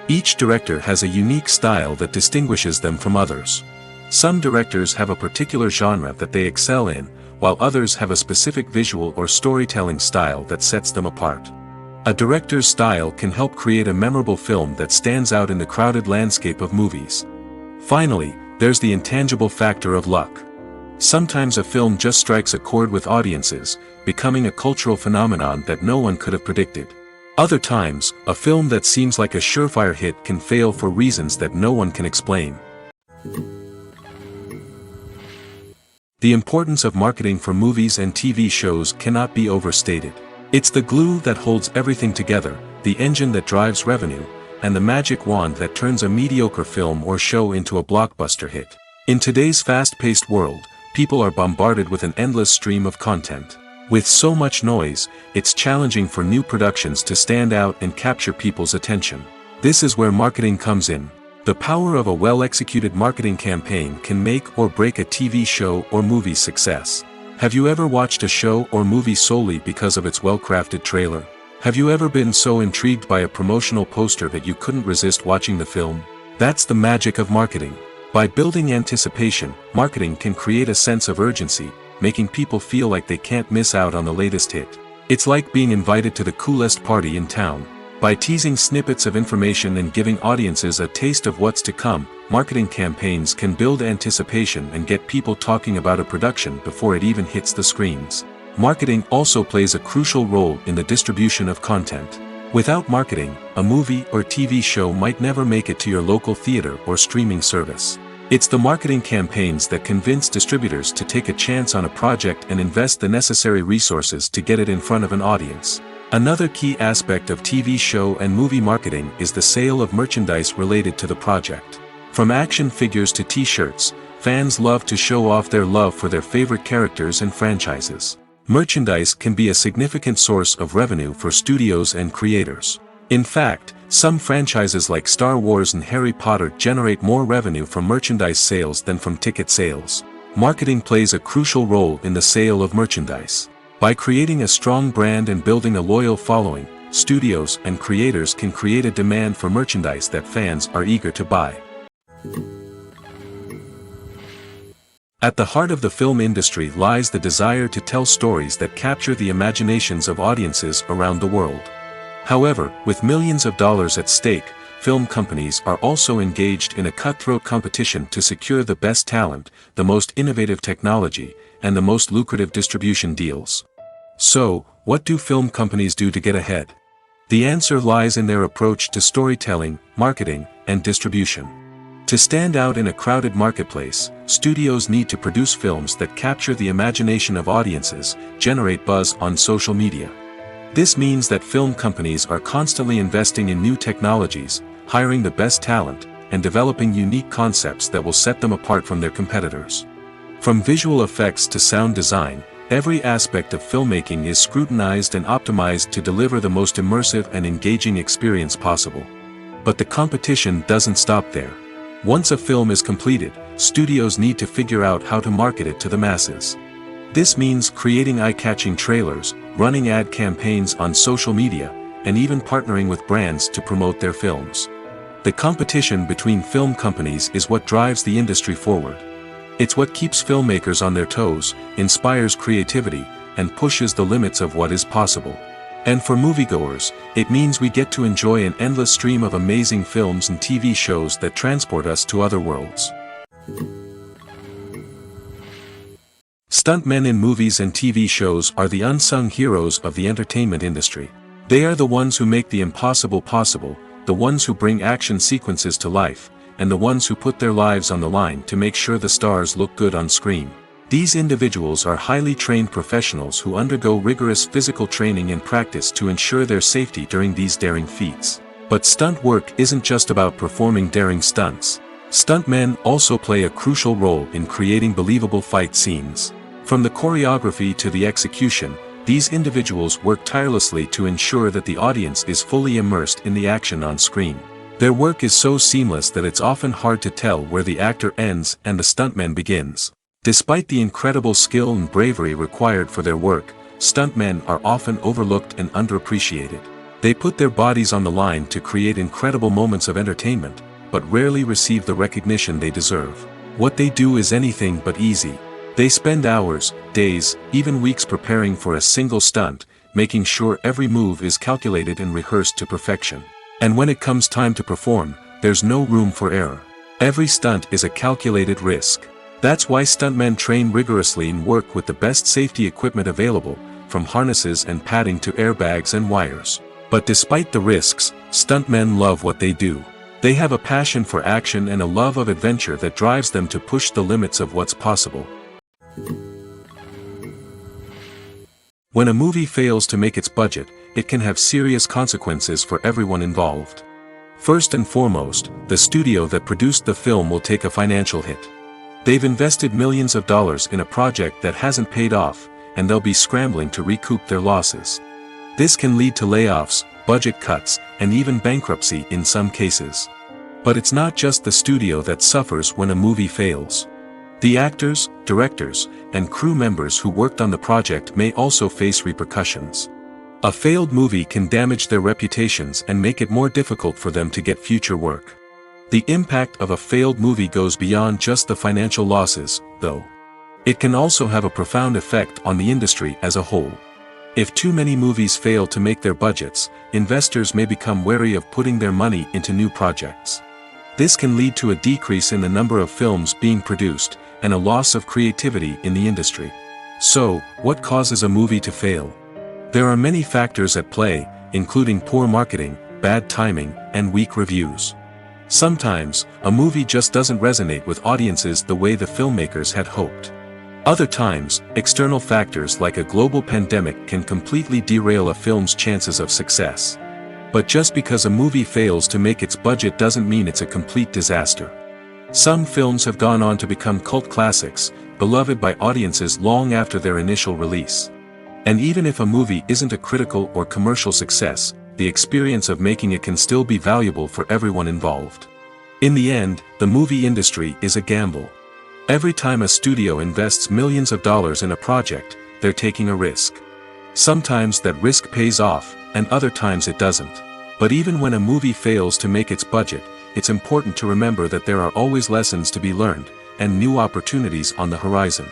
Each director has a unique style that distinguishes them from others. Some directors have a particular genre that they excel in, while others have a specific visual or storytelling style that sets them apart. A director's style can help create a memorable film that stands out in the crowded landscape of movies. Finally, there's the intangible factor of luck. Sometimes a film just strikes a chord with audiences, becoming a cultural phenomenon that no one could have predicted. Other times, a film that seems like a surefire hit can fail for reasons that no one can explain. The importance of marketing for movies and TV shows cannot be overstated. It's the glue that holds everything together, the engine that drives revenue, and the magic wand that turns a mediocre film or show into a blockbuster hit. In today's fast-paced world, people are bombarded with an endless stream of content. With so much noise, it's challenging for new productions to stand out and capture people's attention. This is where marketing comes in. The power of a well-executed marketing campaign can make or break a TV show or movie's success. Have you ever watched a show or movie solely because of its well-crafted trailer? Have you ever been so intrigued by a promotional poster that you couldn't resist watching the film? That's the magic of marketing. By building anticipation, marketing can create a sense of urgency, making people feel like they can't miss out on the latest hit. It's like being invited to the coolest party in town. By teasing snippets of information and giving audiences a taste of what's to come, marketing campaigns can build anticipation and get people talking about a production before it even hits the screens. Marketing also plays a crucial role in the distribution of content. Without marketing, a movie or TV show might never make it to your local theater or streaming service. It's the marketing campaigns that convince distributors to take a chance on a project and invest the necessary resources to get it in front of an audience. Another key aspect of TV show and movie marketing is the sale of merchandise related to the project. From action figures to t-shirts, fans love to show off their love for their favorite characters and franchises. Merchandise can be a significant source of revenue for studios and creators. In fact, some franchises like Star Wars and Harry Potter generate more revenue from merchandise sales than from ticket sales. Marketing plays a crucial role in the sale of merchandise. By creating a strong brand and building a loyal following, studios and creators can create a demand for merchandise that fans are eager to buy. At the heart of the film industry lies the desire to tell stories that capture the imaginations of audiences around the world. However, with millions of dollars at stake, film companies are also engaged in a cutthroat competition to secure the best talent, the most innovative technology, and the most lucrative distribution deals. So, what do film companies do to get ahead? The answer lies in their approach to storytelling, marketing, and distribution. To stand out in a crowded marketplace, studios need to produce films that capture the imagination of audiences, generate buzz on social media. This means that film companies are constantly investing in new technologies, hiring the best talent, and developing unique concepts that will set them apart from their competitors. From visual effects to sound design, every aspect of filmmaking is scrutinized and optimized to deliver the most immersive and engaging experience possible. But the competition doesn't stop there. Once a film is completed, studios need to figure out how to market it to the masses. This means creating eye-catching trailers, running ad campaigns on social media, and even partnering with brands to promote their films. The competition between film companies is what drives the industry forward. It's what keeps filmmakers on their toes, inspires creativity, and pushes the limits of what is possible. And for moviegoers, it means we get to enjoy an endless stream of amazing films and TV shows that transport us to other worlds. Stuntmen in movies and TV shows are the unsung heroes of the entertainment industry. They are the ones who make the impossible possible, the ones who bring action sequences to life, and the ones who put their lives on the line to make sure the stars look good on screen. These individuals are highly trained professionals who undergo rigorous physical training and practice to ensure their safety during these daring feats. But stunt work isn't just about performing daring stunts. Stuntmen also play a crucial role in creating believable fight scenes. From the choreography to the execution, these individuals work tirelessly to ensure that the audience is fully immersed in the action on screen. Their work is so seamless that it's often hard to tell where the actor ends and the stuntman begins. Despite the incredible skill and bravery required for their work, stuntmen are often overlooked and underappreciated. They put their bodies on the line to create incredible moments of entertainment, but rarely receive the recognition they deserve. What they do is anything but easy. They spend hours, days, even weeks preparing for a single stunt, making sure every move is calculated and rehearsed to perfection. And when it comes time to perform, there's no room for error. Every stunt is a calculated risk. That's why stuntmen train rigorously and work with the best safety equipment available, from harnesses and padding to airbags and wires. But despite the risks, stuntmen love what they do. They have a passion for action and a love of adventure that drives them to push the limits of what's possible. When a movie fails to make its budget, it can have serious consequences for everyone involved. First and foremost, the studio that produced the film will take a financial hit. They've invested millions of dollars in a project that hasn't paid off, and they'll be scrambling to recoup their losses. This can lead to layoffs, budget cuts, and even bankruptcy in some cases. But it's not just the studio that suffers when a movie fails. The actors, directors, and crew members who worked on the project may also face repercussions. A failed movie can damage their reputations and make it more difficult for them to get future work. The impact of a failed movie goes beyond just the financial losses, though. It can also have a profound effect on the industry as a whole. If too many movies fail to make their budgets, investors may become wary of putting their money into new projects. This can lead to a decrease in the number of films being produced, and a loss of creativity in the industry. So, what causes a movie to fail? There are many factors at play, including poor marketing, bad timing, and weak reviews. Sometimes, a movie just doesn't resonate with audiences the way the filmmakers had hoped. Other times, external factors like a global pandemic can completely derail a film's chances of success. But just because a movie fails to make its budget doesn't mean it's a complete disaster. Some films have gone on to become cult classics, beloved by audiences long after their initial release. And even if a movie isn't a critical or commercial success, the experience of making it can still be valuable for everyone involved. In the end, the movie industry is a gamble. Every time a studio invests millions of dollars in a project, they're taking a risk. Sometimes that risk pays off, and other times it doesn't. But even when a movie fails to make its budget, it's important to remember that there are always lessons to be learned, and new opportunities on the horizon.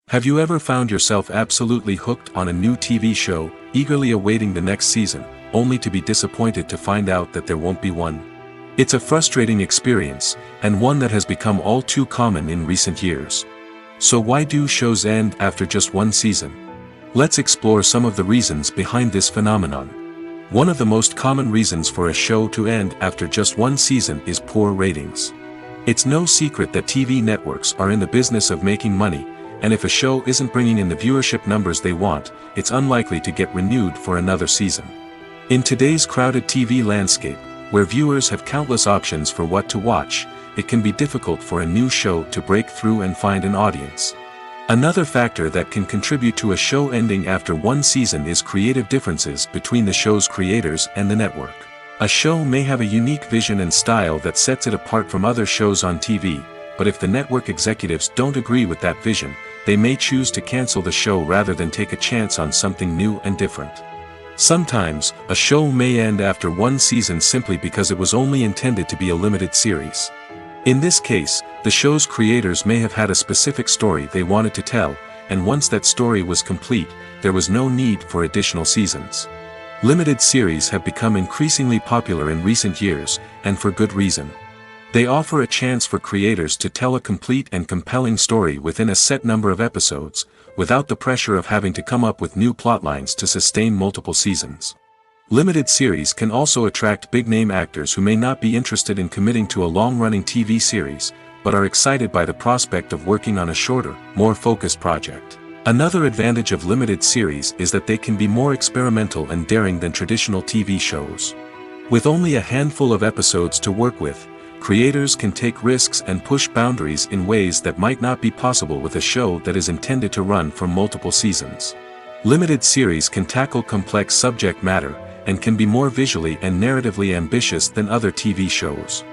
Have you ever found yourself absolutely hooked on a new TV show, eagerly awaiting the next season, only to be disappointed to find out that there won't be one? It's a frustrating experience, and one that has become all too common in recent years. So why do shows end after just one season? Let's explore some of the reasons behind this phenomenon. One of the most common reasons for a show to end after just one season is poor ratings. It's no secret that TV networks are in the business of making money, and if a show isn't bringing in the viewership numbers they want, it's unlikely to get renewed for another season. In today's crowded TV landscape, where viewers have countless options for what to watch, it can be difficult for a new show to break through and find an audience. Another factor that can contribute to a show ending after one season is creative differences between the show's creators and the network. A show may have a unique vision and style that sets it apart from other shows on TV, but if the network executives don't agree with that vision, they may choose to cancel the show rather than take a chance on something new and different. Sometimes, a show may end after one season simply because it was only intended to be a limited series. In this case, the show's creators may have had a specific story they wanted to tell, and once that story was complete, there was no need for additional seasons. Limited series have become increasingly popular in recent years, and for good reason. They offer a chance for creators to tell a complete and compelling story within a set number of episodes, without the pressure of having to come up with new plotlines to sustain multiple seasons. Limited series can also attract big-name actors who may not be interested in committing to a long-running TV series, but are excited by the prospect of working on a shorter, more focused project. Another advantage of limited series is that they can be more experimental and daring than traditional TV shows. With only a handful of episodes to work with, creators can take risks and push boundaries in ways that might not be possible with a show that is intended to run for multiple seasons. Limited series can tackle complex subject matter, and can be more visually and narratively ambitious than other TV shows.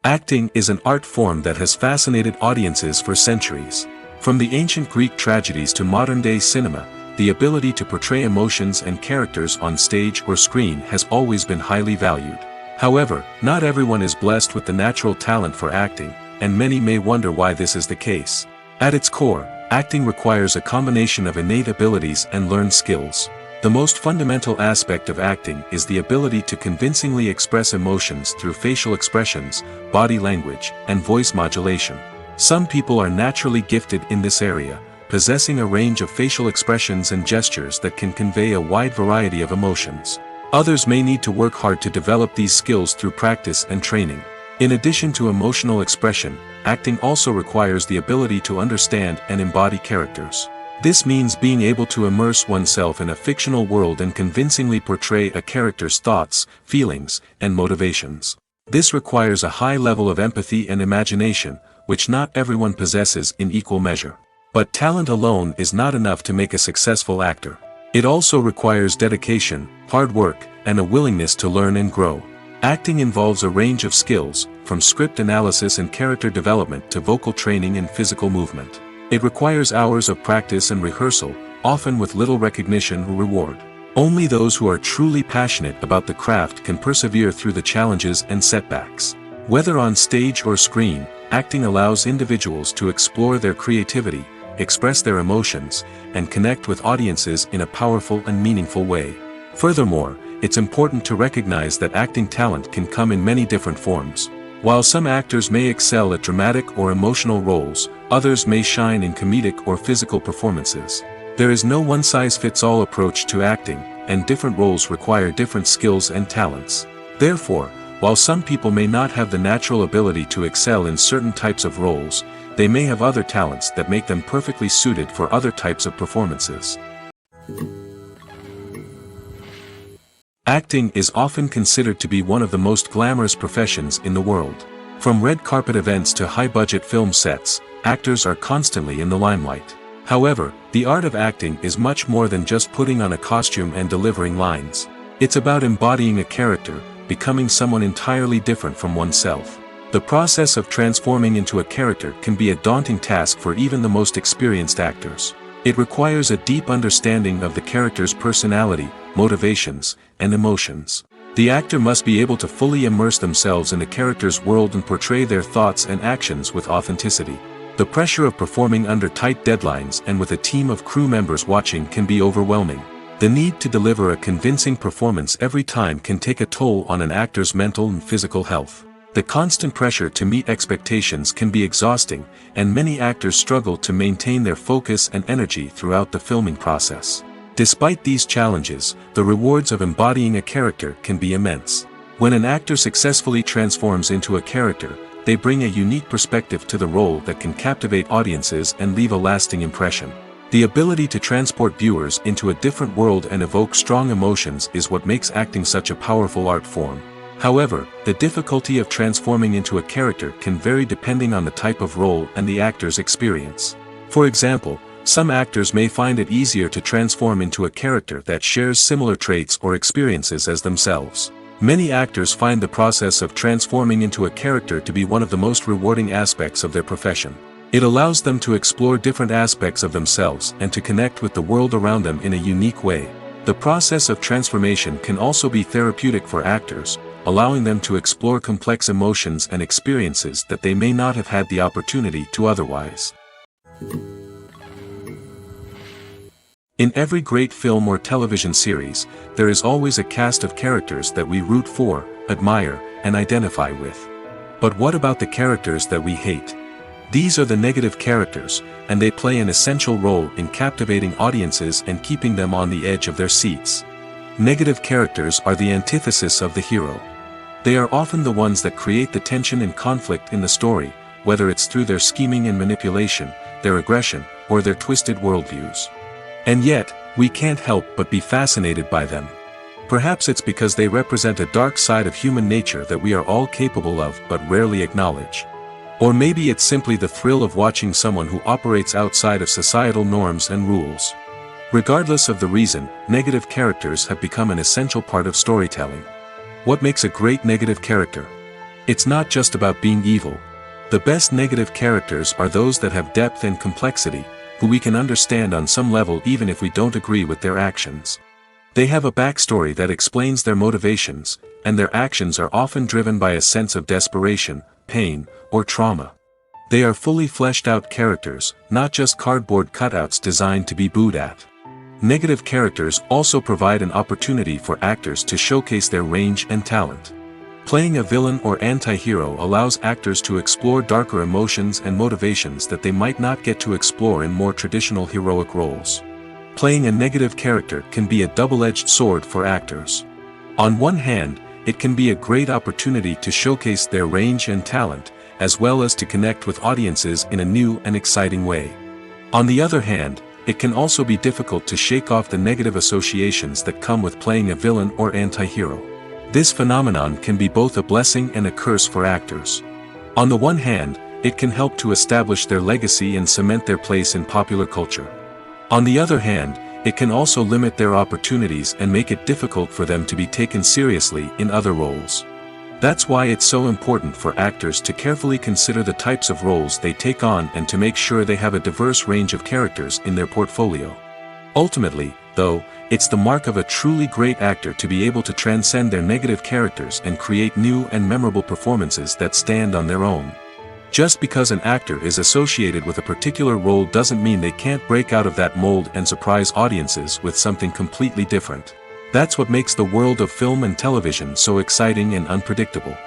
Acting is an art form that has fascinated audiences for centuries. From the ancient Greek tragedies to modern-day cinema, the ability to portray emotions and characters on stage or screen has always been highly valued. However, not everyone is blessed with the natural talent for acting, and many may wonder why this is the case. At its core, acting requires a combination of innate abilities and learned skills. The most fundamental aspect of acting is the ability to convincingly express emotions through facial expressions, body language, and voice modulation. Some people are naturally gifted in this area, possessing a range of facial expressions and gestures that can convey a wide variety of emotions. Others may need to work hard to develop these skills through practice and training. In addition to emotional expression, acting also requires the ability to understand and embody characters. This means being able to immerse oneself in a fictional world and convincingly portray a character's thoughts, feelings, and motivations. This requires a high level of empathy and imagination, which not everyone possesses in equal measure. But talent alone is not enough to make a successful actor. It also requires dedication, hard work, and a willingness to learn and grow. Acting involves a range of skills, from script analysis and character development to vocal training and physical movement. It requires hours of practice and rehearsal, often with little recognition or reward. Only those who are truly passionate about the craft can persevere through the challenges and setbacks. Whether on stage or screen, acting allows individuals to explore their creativity, express their emotions, and connect with audiences in a powerful and meaningful way. Furthermore, it's important to recognize that acting talent can come in many different forms. While some actors may excel at dramatic or emotional roles, others may shine in comedic or physical performances. There is no one-size-fits-all approach to acting, and different roles require different skills and talents. Therefore, while some people may not have the natural ability to excel in certain types of roles, they may have other talents that make them perfectly suited for other types of performances. Acting is often considered to be one of the most glamorous professions in the world. From red carpet events to high-budget film sets, actors are constantly in the limelight. However, the art of acting is much more than just putting on a costume and delivering lines. It's about embodying a character, becoming someone entirely different from oneself. The process of transforming into a character can be a daunting task for even the most experienced actors. It requires a deep understanding of the character's personality, motivations, and emotions. The actor must be able to fully immerse themselves in the character's world and portray their thoughts and actions with authenticity. The pressure of performing under tight deadlines and with a team of crew members watching can be overwhelming. The need to deliver a convincing performance every time can take a toll on an actor's mental and physical health. The constant pressure to meet expectations can be exhausting, and many actors struggle to maintain their focus and energy throughout the filming process. Despite these challenges, the rewards of embodying a character can be immense. When an actor successfully transforms into a character, they bring a unique perspective to the role that can captivate audiences and leave a lasting impression. The ability to transport viewers into a different world and evoke strong emotions is what makes acting such a powerful art form. However, the difficulty of transforming into a character can vary depending on the type of role and the actor's experience. For example, some actors may find it easier to transform into a character that shares similar traits or experiences as themselves. Many actors find the process of transforming into a character to be one of the most rewarding aspects of their profession. It allows them to explore different aspects of themselves and to connect with the world around them in a unique way. The process of transformation can also be therapeutic for actors, allowing them to explore complex emotions and experiences that they may not have had the opportunity to otherwise. In every great film or television series, there is always a cast of characters that we root for, admire, and identify with. But what about the characters that we hate? These are the negative characters, and they play an essential role in captivating audiences and keeping them on the edge of their seats. Negative characters are the antithesis of the hero. They are often the ones that create the tension and conflict in the story, whether it's through their scheming and manipulation, their aggression, or their twisted worldviews. And yet, we can't help but be fascinated by them. Perhaps it's because they represent a dark side of human nature that we are all capable of but rarely acknowledge. Or maybe it's simply the thrill of watching someone who operates outside of societal norms and rules. Regardless of the reason, negative characters have become an essential part of storytelling. What makes a great negative character? It's not just about being evil. The best negative characters are those that have depth and complexity, who we can understand on some level even if we don't agree with their actions. They have a backstory that explains their motivations, and their actions are often driven by a sense of desperation, pain, or trauma. They are fully fleshed out characters, not just cardboard cutouts designed to be booed at. Negative characters also provide an opportunity for actors to showcase their range and talent. Playing a villain or anti-hero allows actors to explore darker emotions and motivations that they might not get to explore in more traditional heroic roles. Playing a negative character can be a double-edged sword for actors. On one hand, it can be a great opportunity to showcase their range and talent, as well as to connect with audiences in a new and exciting way. On the other hand, it can also be difficult to shake off the negative associations that come with playing a villain or anti-hero. This phenomenon can be both a blessing and a curse for actors. On the one hand, it can help to establish their legacy and cement their place in popular culture. On the other hand, it can also limit their opportunities and make it difficult for them to be taken seriously in other roles. That's why it's so important for actors to carefully consider the types of roles they take on and to make sure they have a diverse range of characters in their portfolio. Ultimately, though, it's the mark of a truly great actor to be able to transcend their negative characters and create new and memorable performances that stand on their own. Just because an actor is associated with a particular role doesn't mean they can't break out of that mold and surprise audiences with something completely different. That's what makes the world of film and television so exciting and unpredictable.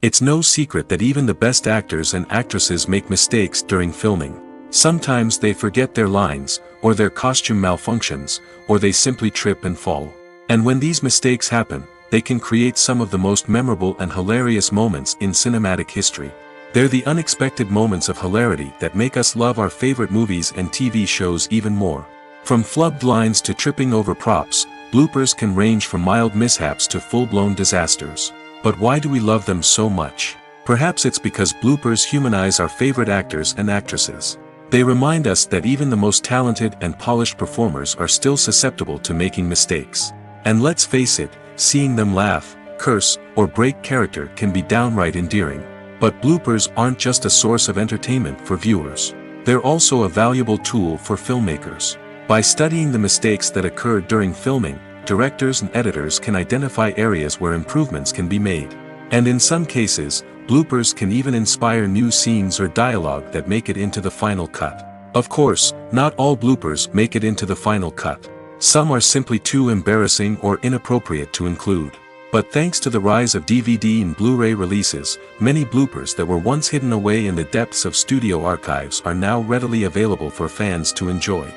It's no secret that even the best actors and actresses make mistakes during filming. Sometimes they forget their lines, or their costume malfunctions, or they simply trip and fall. And when these mistakes happen, they can create some of the most memorable and hilarious moments in cinematic history. They're the unexpected moments of hilarity that make us love our favorite movies and TV shows even more. From flubbed lines to tripping over props, bloopers can range from mild mishaps to full-blown disasters. But why do we love them so much? Perhaps it's because bloopers humanize our favorite actors and actresses. They remind us that even the most talented and polished performers are still susceptible to making mistakes. And let's face it, seeing them laugh, curse, or break character can be downright endearing. But bloopers aren't just a source of entertainment for viewers. They're also a valuable tool for filmmakers. By studying the mistakes that occur during filming, directors and editors can identify areas where improvements can be made. And in some cases, bloopers can even inspire new scenes or dialogue that make it into the final cut. Of course, not all bloopers make it into the final cut. Some are simply too embarrassing or inappropriate to include. But thanks to the rise of DVD and Blu-ray releases, many bloopers that were once hidden away in the depths of studio archives are now readily available for fans to enjoy.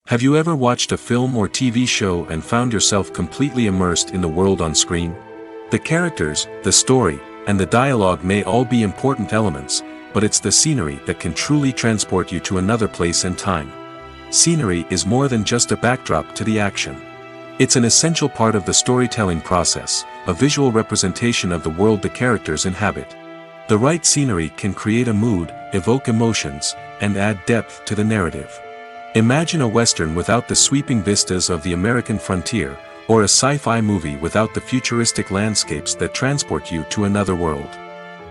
Have you ever watched a film or TV show and found yourself completely immersed in the world on screen? The characters, the story, and the dialogue may all be important elements, but it's the scenery that can truly transport you to another place and time. Scenery is more than just a backdrop to the action. It's an essential part of the storytelling process, a visual representation of the world the characters inhabit. The right scenery can create a mood, evoke emotions, and add depth to the narrative. Imagine a Western without the sweeping vistas of the American frontier, or a sci-fi movie without the futuristic landscapes that transport you to another world.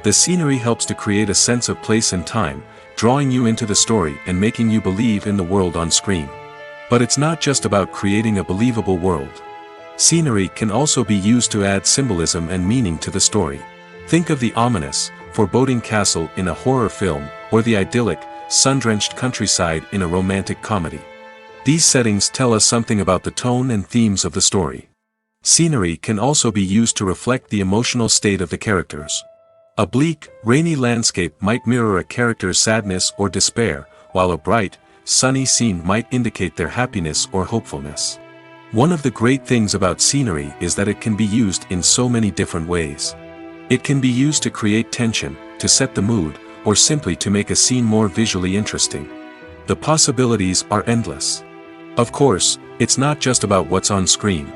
The scenery helps to create a sense of place and time, drawing you into the story and making you believe in the world on screen. But it's not just about creating a believable world. Scenery can also be used to add symbolism and meaning to the story. Think of the ominous, foreboding castle in a horror film, or the idyllic, sun-drenched countryside in a romantic comedy. These settings tell us something about the tone and themes of the story. Scenery can also be used to reflect the emotional state of the characters. A bleak, rainy landscape might mirror a character's sadness or despair, while a bright, sunny scene might indicate their happiness or hopefulness. One of the great things about scenery is that it can be used in so many different ways. It can be used to create tension, to set the mood, or simply to make a scene more visually interesting. The possibilities are endless. Of course, it's not just about what's on screen.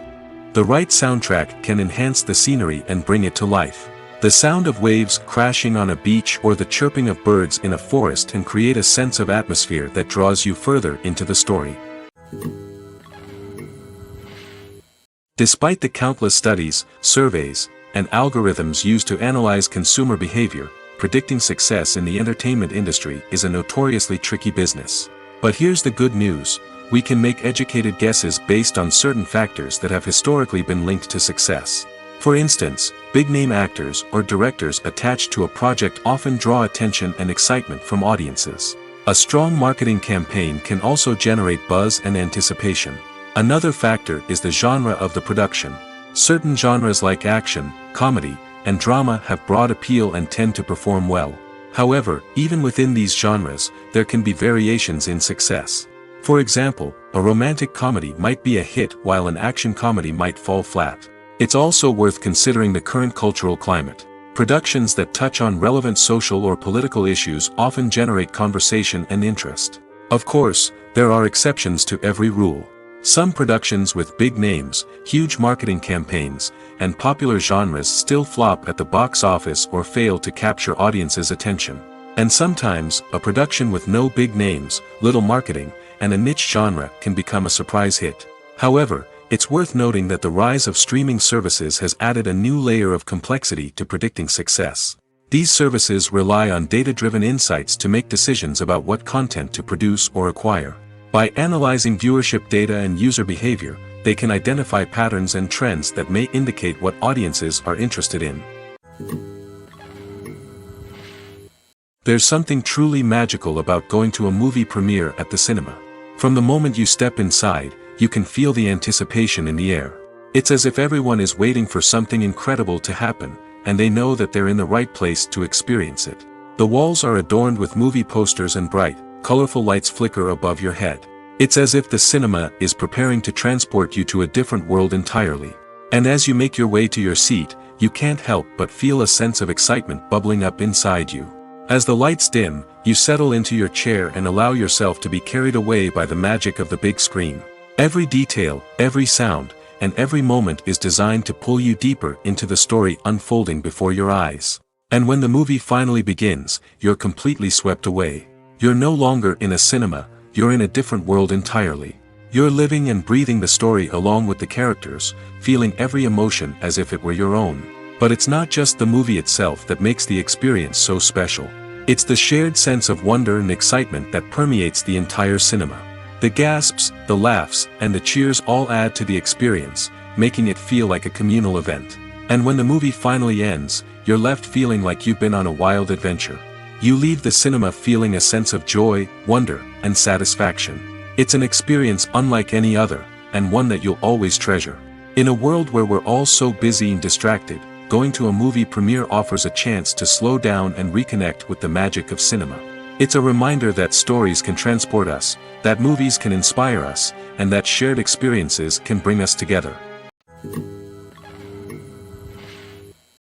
The right soundtrack can enhance the scenery and bring it to life. The sound of waves crashing on a beach or the chirping of birds in a forest can create a sense of atmosphere that draws you further into the story. Despite the countless studies, surveys, and algorithms used to analyze consumer behavior, predicting success in the entertainment industry is a notoriously tricky business. But here's the good news: we can make educated guesses based on certain factors that have historically been linked to success. For instance, big-name actors or directors attached to a project often draw attention and excitement from audiences. A strong marketing campaign can also generate buzz and anticipation. Another factor is the genre of the production. Certain genres like action, comedy, and drama have broad appeal and tend to perform well. However, even within these genres, there can be variations in success. For example, a romantic comedy might be a hit while an action comedy might fall flat. It's also worth considering the current cultural climate. Productions that touch on relevant social or political issues often generate conversation and interest. Of course, there are exceptions to every rule. Some productions with big names, huge marketing campaigns, and popular genres still flop at the box office or fail to capture audiences' attention. And sometimes, a production with no big names, little marketing, and a niche genre can become a surprise hit. However, it's worth noting that the rise of streaming services has added a new layer of complexity to predicting success. These services rely on data-driven insights to make decisions about what content to produce or acquire. By analyzing viewership data and user behavior, they can identify patterns and trends that may indicate what audiences are interested in. There's something truly magical about going to a movie premiere at the cinema. From the moment you step inside, you can feel the anticipation in the air. It's as if everyone is waiting for something incredible to happen, and they know that they're in the right place to experience it. The walls are adorned with movie posters and bright, colorful lights flicker above your head. It's as if the cinema is preparing to transport you to a different world entirely. And as you make your way to your seat, you can't help but feel a sense of excitement bubbling up inside you. As the lights dim, you settle into your chair and allow yourself to be carried away by the magic of the big screen. Every detail, every sound, and every moment is designed to pull you deeper into the story unfolding before your eyes. And when the movie finally begins, you're completely swept away. You're no longer in a cinema, you're in a different world entirely. You're living and breathing the story along with the characters, feeling every emotion as if it were your own. But it's not just the movie itself that makes the experience so special. It's the shared sense of wonder and excitement that permeates the entire cinema. The gasps, the laughs, and the cheers all add to the experience, making it feel like a communal event. And when the movie finally ends, you're left feeling like you've been on a wild adventure. You leave the cinema feeling a sense of joy, wonder, and satisfaction. It's an experience unlike any other, and one that you'll always treasure. In a world where we're all so busy and distracted, going to a movie premiere offers a chance to slow down and reconnect with the magic of cinema. It's a reminder that stories can transport us, that movies can inspire us, and that shared experiences can bring us together.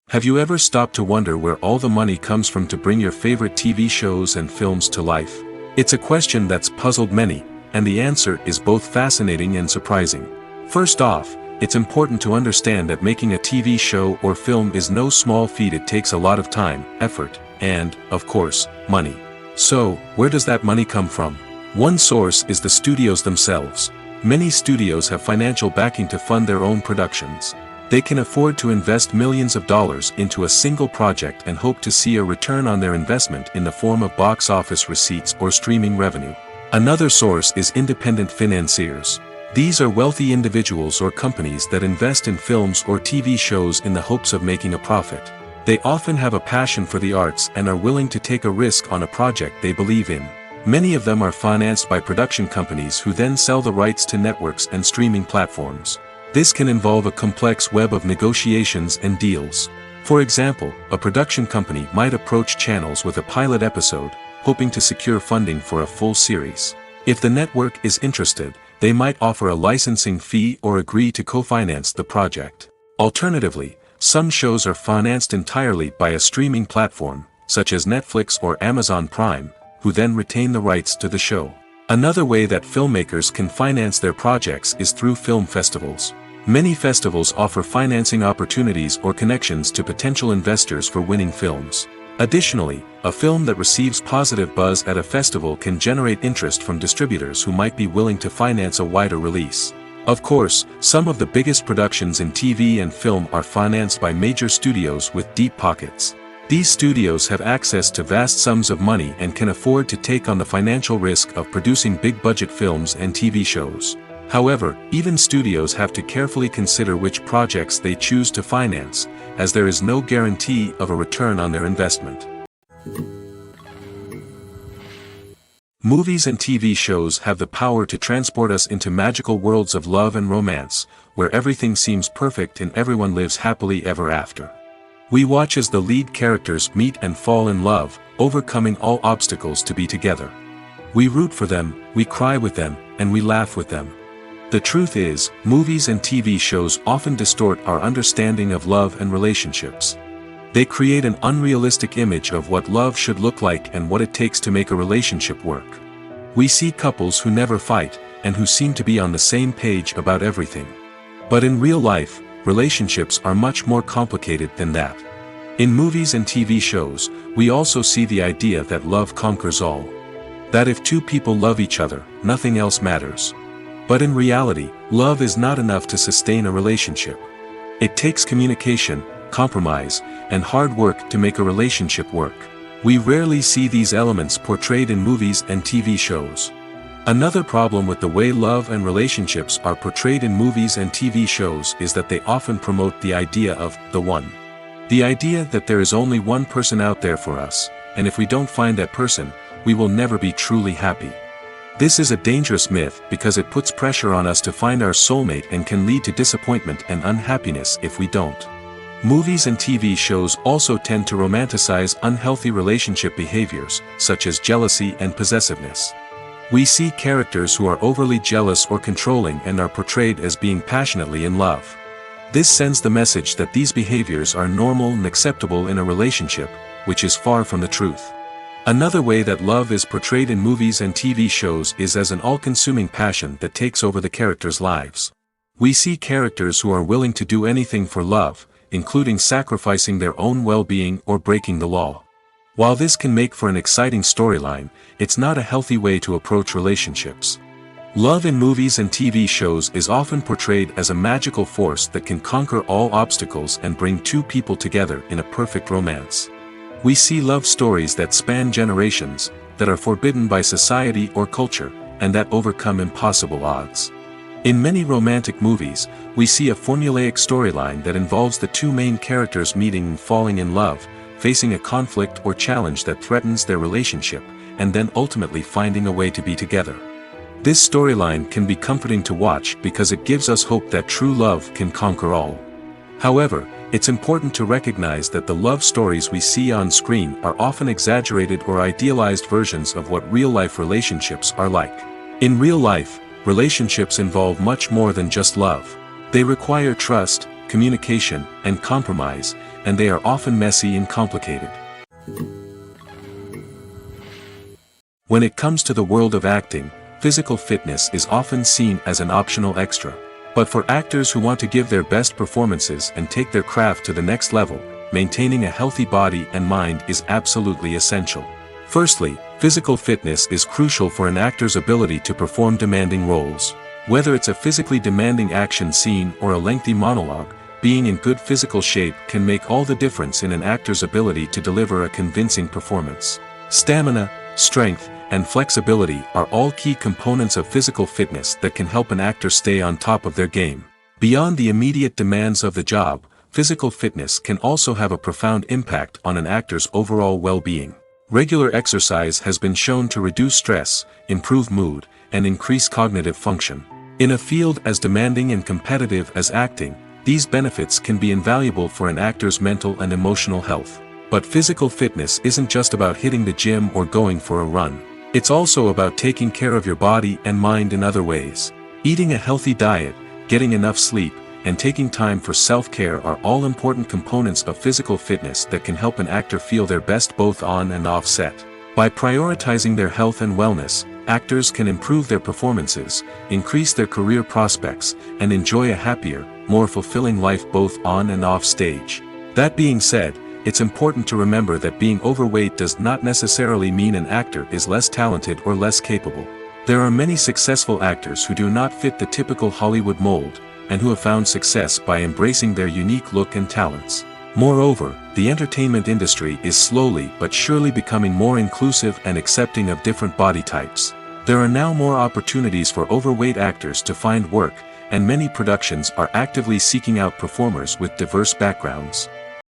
Have you ever stopped to wonder where all the money comes from to bring your favorite TV shows and films to life? It's a question that's puzzled many, and the answer is both fascinating and surprising. First off, it's important to understand that making a TV show or film is no small feat. It takes a lot of time, effort, and, of course, money. So, where does that money come from? One source is the studios themselves. Many studios have financial backing to fund their own productions. They can afford to invest millions of dollars into a single project and hope to see a return on their investment in the form of box office receipts or streaming revenue. Another source is independent financiers. These are wealthy individuals or companies that invest in films or TV shows in the hopes of making a profit. They often have a passion for the arts and are willing to take a risk on a project they believe in. Many of them are financed by production companies who then sell the rights to networks and streaming platforms. This can involve a complex web of negotiations and deals. For example, a production company might approach channels with a pilot episode, hoping to secure funding for a full series. If the network is interested, they might offer a licensing fee or agree to co-finance the project. Alternatively, some shows are financed entirely by a streaming platform, such as Netflix or Amazon Prime, who then retain the rights to the show. Another way that filmmakers can finance their projects is through film festivals. Many festivals offer financing opportunities or connections to potential investors for winning films. Additionally, a film that receives positive buzz at a festival can generate interest from distributors who might be willing to finance a wider release. Of course, some of the biggest productions in TV and film are financed by major studios with deep pockets. These studios have access to vast sums of money and can afford to take on the financial risk of producing big-budget films and TV shows. However, even studios have to carefully consider which projects they choose to finance, as there is no guarantee of a return on their investment. Movies and TV shows have the power to transport us into magical worlds of love and romance, where everything seems perfect and everyone lives happily ever after. We watch as the lead characters meet and fall in love, overcoming all obstacles to be together. We root for them, we cry with them, and we laugh with them. The truth is, movies and TV shows often distort our understanding of love and relationships. They create an unrealistic image of what love should look like and what it takes to make a relationship work. We see couples who never fight, and who seem to be on the same page about everything. But in real life, relationships are much more complicated than that. In movies and TV shows, we also see the idea that love conquers all. That if two people love each other, nothing else matters. But in reality, love is not enough to sustain a relationship. It takes communication, compromise, and hard work to make a relationship work. We rarely see these elements portrayed in movies and TV shows. Another problem with the way love and relationships are portrayed in movies and TV shows is that they often promote the idea of the one. The idea that there is only one person out there for us, and if we don't find that person, we will never be truly happy. This is a dangerous myth because it puts pressure on us to find our soulmate and can lead to disappointment and unhappiness if we don't. Movies and TV shows also tend to romanticize unhealthy relationship behaviors, such as jealousy and possessiveness. We see characters who are overly jealous or controlling and are portrayed as being passionately in love. This sends the message that these behaviors are normal and acceptable in a relationship, which is far from the truth. Another way that love is portrayed in movies and TV shows is as an all-consuming passion that takes over the characters' lives. We see characters who are willing to do anything for love, including sacrificing their own well-being or breaking the law. While this can make for an exciting storyline, it's not a healthy way to approach relationships. Love in movies and TV shows is often portrayed as a magical force that can conquer all obstacles and bring two people together in a perfect romance. We see love stories that span generations, that are forbidden by society or culture, and that overcome impossible odds. In many romantic movies, we see a formulaic storyline that involves the two main characters meeting and falling in love, facing a conflict or challenge that threatens their relationship, and then ultimately finding a way to be together. This storyline can be comforting to watch because it gives us hope that true love can conquer all. However, it's important to recognize that the love stories we see on screen are often exaggerated or idealized versions of what real-life relationships are like. In real life, relationships involve much more than just love. They require trust, communication, and compromise, and they are often messy and complicated. When it comes to the world of acting, physical fitness is often seen as an optional extra. But for actors who want to give their best performances and take their craft to the next level, maintaining a healthy body and mind is absolutely essential. Firstly, physical fitness is crucial for an actor's ability to perform demanding roles. Whether it's a physically demanding action scene or a lengthy monologue, being in good physical shape can make all the difference in an actor's ability to deliver a convincing performance. Stamina, strength, and flexibility are all key components of physical fitness that can help an actor stay on top of their game. Beyond the immediate demands of the job, physical fitness can also have a profound impact on an actor's overall well-being. Regular exercise has been shown to reduce stress, improve mood, and increase cognitive function. In a field as demanding and competitive as acting, these benefits can be invaluable for an actor's mental and emotional health. But physical fitness isn't just about hitting the gym or going for a run. It's also about taking care of your body and mind in other ways. Eating a healthy diet, getting enough sleep, and taking time for self-care are all important components of physical fitness that can help an actor feel their best both on and off set. By prioritizing their health and wellness, actors can improve their performances, increase their career prospects, and enjoy a happier, more fulfilling life both on and off stage. That being said, it's important to remember that being overweight does not necessarily mean an actor is less talented or less capable. There are many successful actors who do not fit the typical Hollywood mold, and who have found success by embracing their unique look and talents. Moreover, the entertainment industry is slowly but surely becoming more inclusive and accepting of different body types. There are now more opportunities for overweight actors to find work, and many productions are actively seeking out performers with diverse backgrounds.